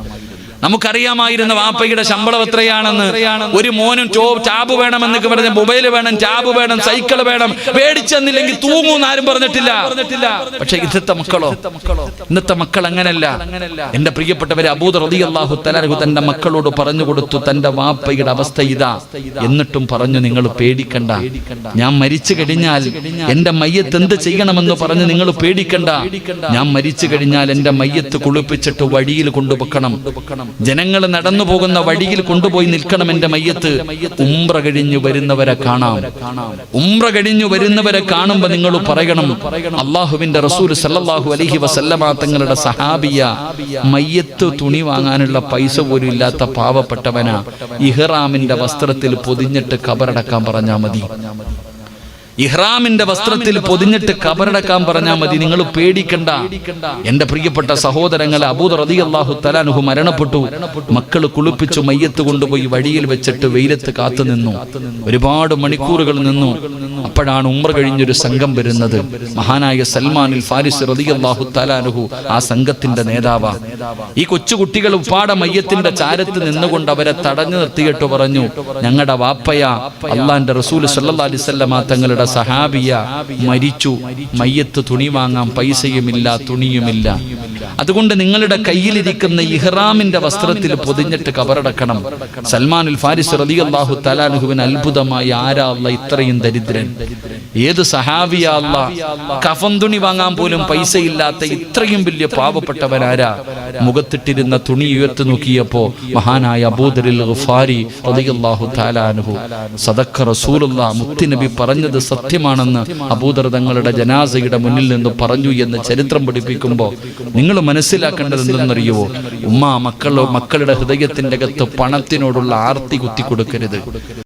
നമുക്കറിയാമായിരുന്ന വാപ്പയുടെ ശമ്പളം എത്രയാണെന്ന്. ഒരു മോനും ടാബ് വേണമെന്നൊക്കെ പറഞ്ഞ മൊബൈൽ വേണം, ടാബ് വേണം, സൈക്കിൾ വേണം, മേടിച്ചെന്നില്ലെങ്കിൽ തൂങ്ങൂന്ന് ആരും പറഞ്ഞിട്ടില്ല. പക്ഷെ ഇന്നത്തെ മക്കൾ അങ്ങനല്ല. എന്റെ പ്രിയപ്പെട്ടവരെ, അബൂ ദർ റളിയല്ലാഹു തആല അൻഹു തന്റെ മക്കളോട് പറഞ്ഞു കൊടുത്തു, തന്റെ വാപ്പയുടെ അവസ്ഥ ഇതാ. എന്നിട്ടും പറഞ്ഞു, നിങ്ങൾ പേടിക്കണ്ട, ഞാൻ മരിച്ചു കഴിഞ്ഞാൽ എന്റെ മയ്യത്ത് എന്ത് ചെയ്യണമെന്ന് പറഞ്ഞു നിങ്ങൾ പേടിക്കണ്ട. ഞാൻ മരിച്ചു കഴിഞ്ഞാൽ എന്റെ മയ്യത്ത് കുളിപ്പിച്ചിട്ട് വഴിയിൽ കൊണ്ടുപോകണം, ജനങ്ങൾ നടന്നു പോകുന്ന വഴിയിൽ കൊണ്ടുപോയി നിൽക്കണം എന്റെ മയ്യത്ത്. ഉംറ കഴിഞ്ഞു വരുന്നവരെ കാണാം. ഉംറ കഴിഞ്ഞു വരുന്നവരെ കാണുമ്പോ നിങ്ങൾ പറയണം, അള്ളാഹുവിന്റെ റസൂൽ സല്ലല്ലാഹു അലൈഹി വസല്ലമ തങ്ങളുടെ സഹാബിയ, മയ്യത്ത് തുണി വാങ്ങാനുള്ള പൈസ പോലും ഇല്ലാത്ത പാവപ്പെട്ടവനാ, ഇഹ്റാമിന്റെ വസ്ത്രത്തിൽ പൊതിഞ്ഞിട്ട് ഖബറടക്കാൻ പറഞ്ഞാൽ മതി. ഇഹ്റാമിന്റെ വസ്ത്രത്തിൽ പൊതിഞ്ഞിട്ട് ഖബറടക്കാൻ പറഞ്ഞാൽ മതി, നിങ്ങൾ പേടിക്കണ്ട. എന്റെ പ്രിയപ്പെട്ട സഹോദരങ്ങളെ, അബൂ ദർ റളിയല്ലാഹു തആല അൻഹു മരണപ്പെട്ടു. മക്കൾ കുളിപ്പിച്ചു മയ്യത്ത് കൊണ്ടുപോയി വഴിയിൽ വെച്ചിട്ട് വെയിലത്ത് കാത്തു നിന്നു. ഒരുപാട് മണിക്കൂറുകൾ നിന്നു. അപ്പോഴാണ് ഉംറ കഴിഞ്ഞൊരു സംഘം വരുന്നത്. മഹാനായ സൽമാനുൽ ഫാരിസി റളിയല്ലാഹു തആല അൻഹു ആ സംഘത്തിന്റെ നേതാവാ. ഈ കൊച്ചുകുട്ടികൾ ഉപ്പാട മയ്യത്തിന്റെ ചാരത്ത് നിന്നുകൊണ്ട് അവരെ തടഞ്ഞു നിർത്തിയിട്ട് പറഞ്ഞു, ഞങ്ങളുടെ വാപ്പയ അള്ളാന്റെ റസൂൽ സല്ലല്ലാഹു അലൈഹി വസല്ലമ തങ്ങളുടെ സഹാബിയ മരിച്ചു, മയ്യത്ത് തുണി വാങ്ങാൻ പൈസയുമില്ല, തുണിയുമില്ല. അതുകൊണ്ട് നിങ്ങളുടെ കയ്യിലിരിക്കുന്ന ഇഹ്റാമിന്റെ വസ്ത്രത്തിൽ പൊതിഞ്ഞിട്ട് ഖബറടക്കണം. സൽമാനുൽ ഫാരിസി റളിയല്ലാഹു തആല അൻഹുവിന് അത്ഭുതമായി, ആരാ അല്ലാഹ് ഇത്രയും ദരിദ്രൻ? ഏത് സഹാബിയാ അല്ലാഹ് കഫൻ തുണി വാങ്ങാൻ പോലും പൈസ ഇല്ലാത്ത ഇത്രയും വലിയ പാവപ്പെട്ടവനാരാ? മുഖത്തിട്ടിരുന്ന തുണി ഉയർത്തി നോക്കിയപ്പോ മഹാനായ അബൂ ദറിൽ ഗഫാരി റളിയല്ലാഹു തആല അൻഹു, സദഖ റസൂലുള്ളാഹ്, മുത്തുനബി പറഞ്ഞത് സത്യമാണെന്ന് അബൂ ദർ തങ്ങളുടെ ജനാസയുടെ മുന്നിൽ നിന്ന് പറഞ്ഞു എന്ന് ചരിത്രം പഠിപ്പിക്കുമ്പോൾ നിങ്ങൾ മനസ്സിലാക്കേണ്ടത് എന്തെന്നറിയുവോ? മക്കളുടെ ഹൃദയത്തിന്റെ അകത്ത് പണത്തിനോടുള്ള ആർത്തി കുത്തിക്കൊടുക്കരുത്.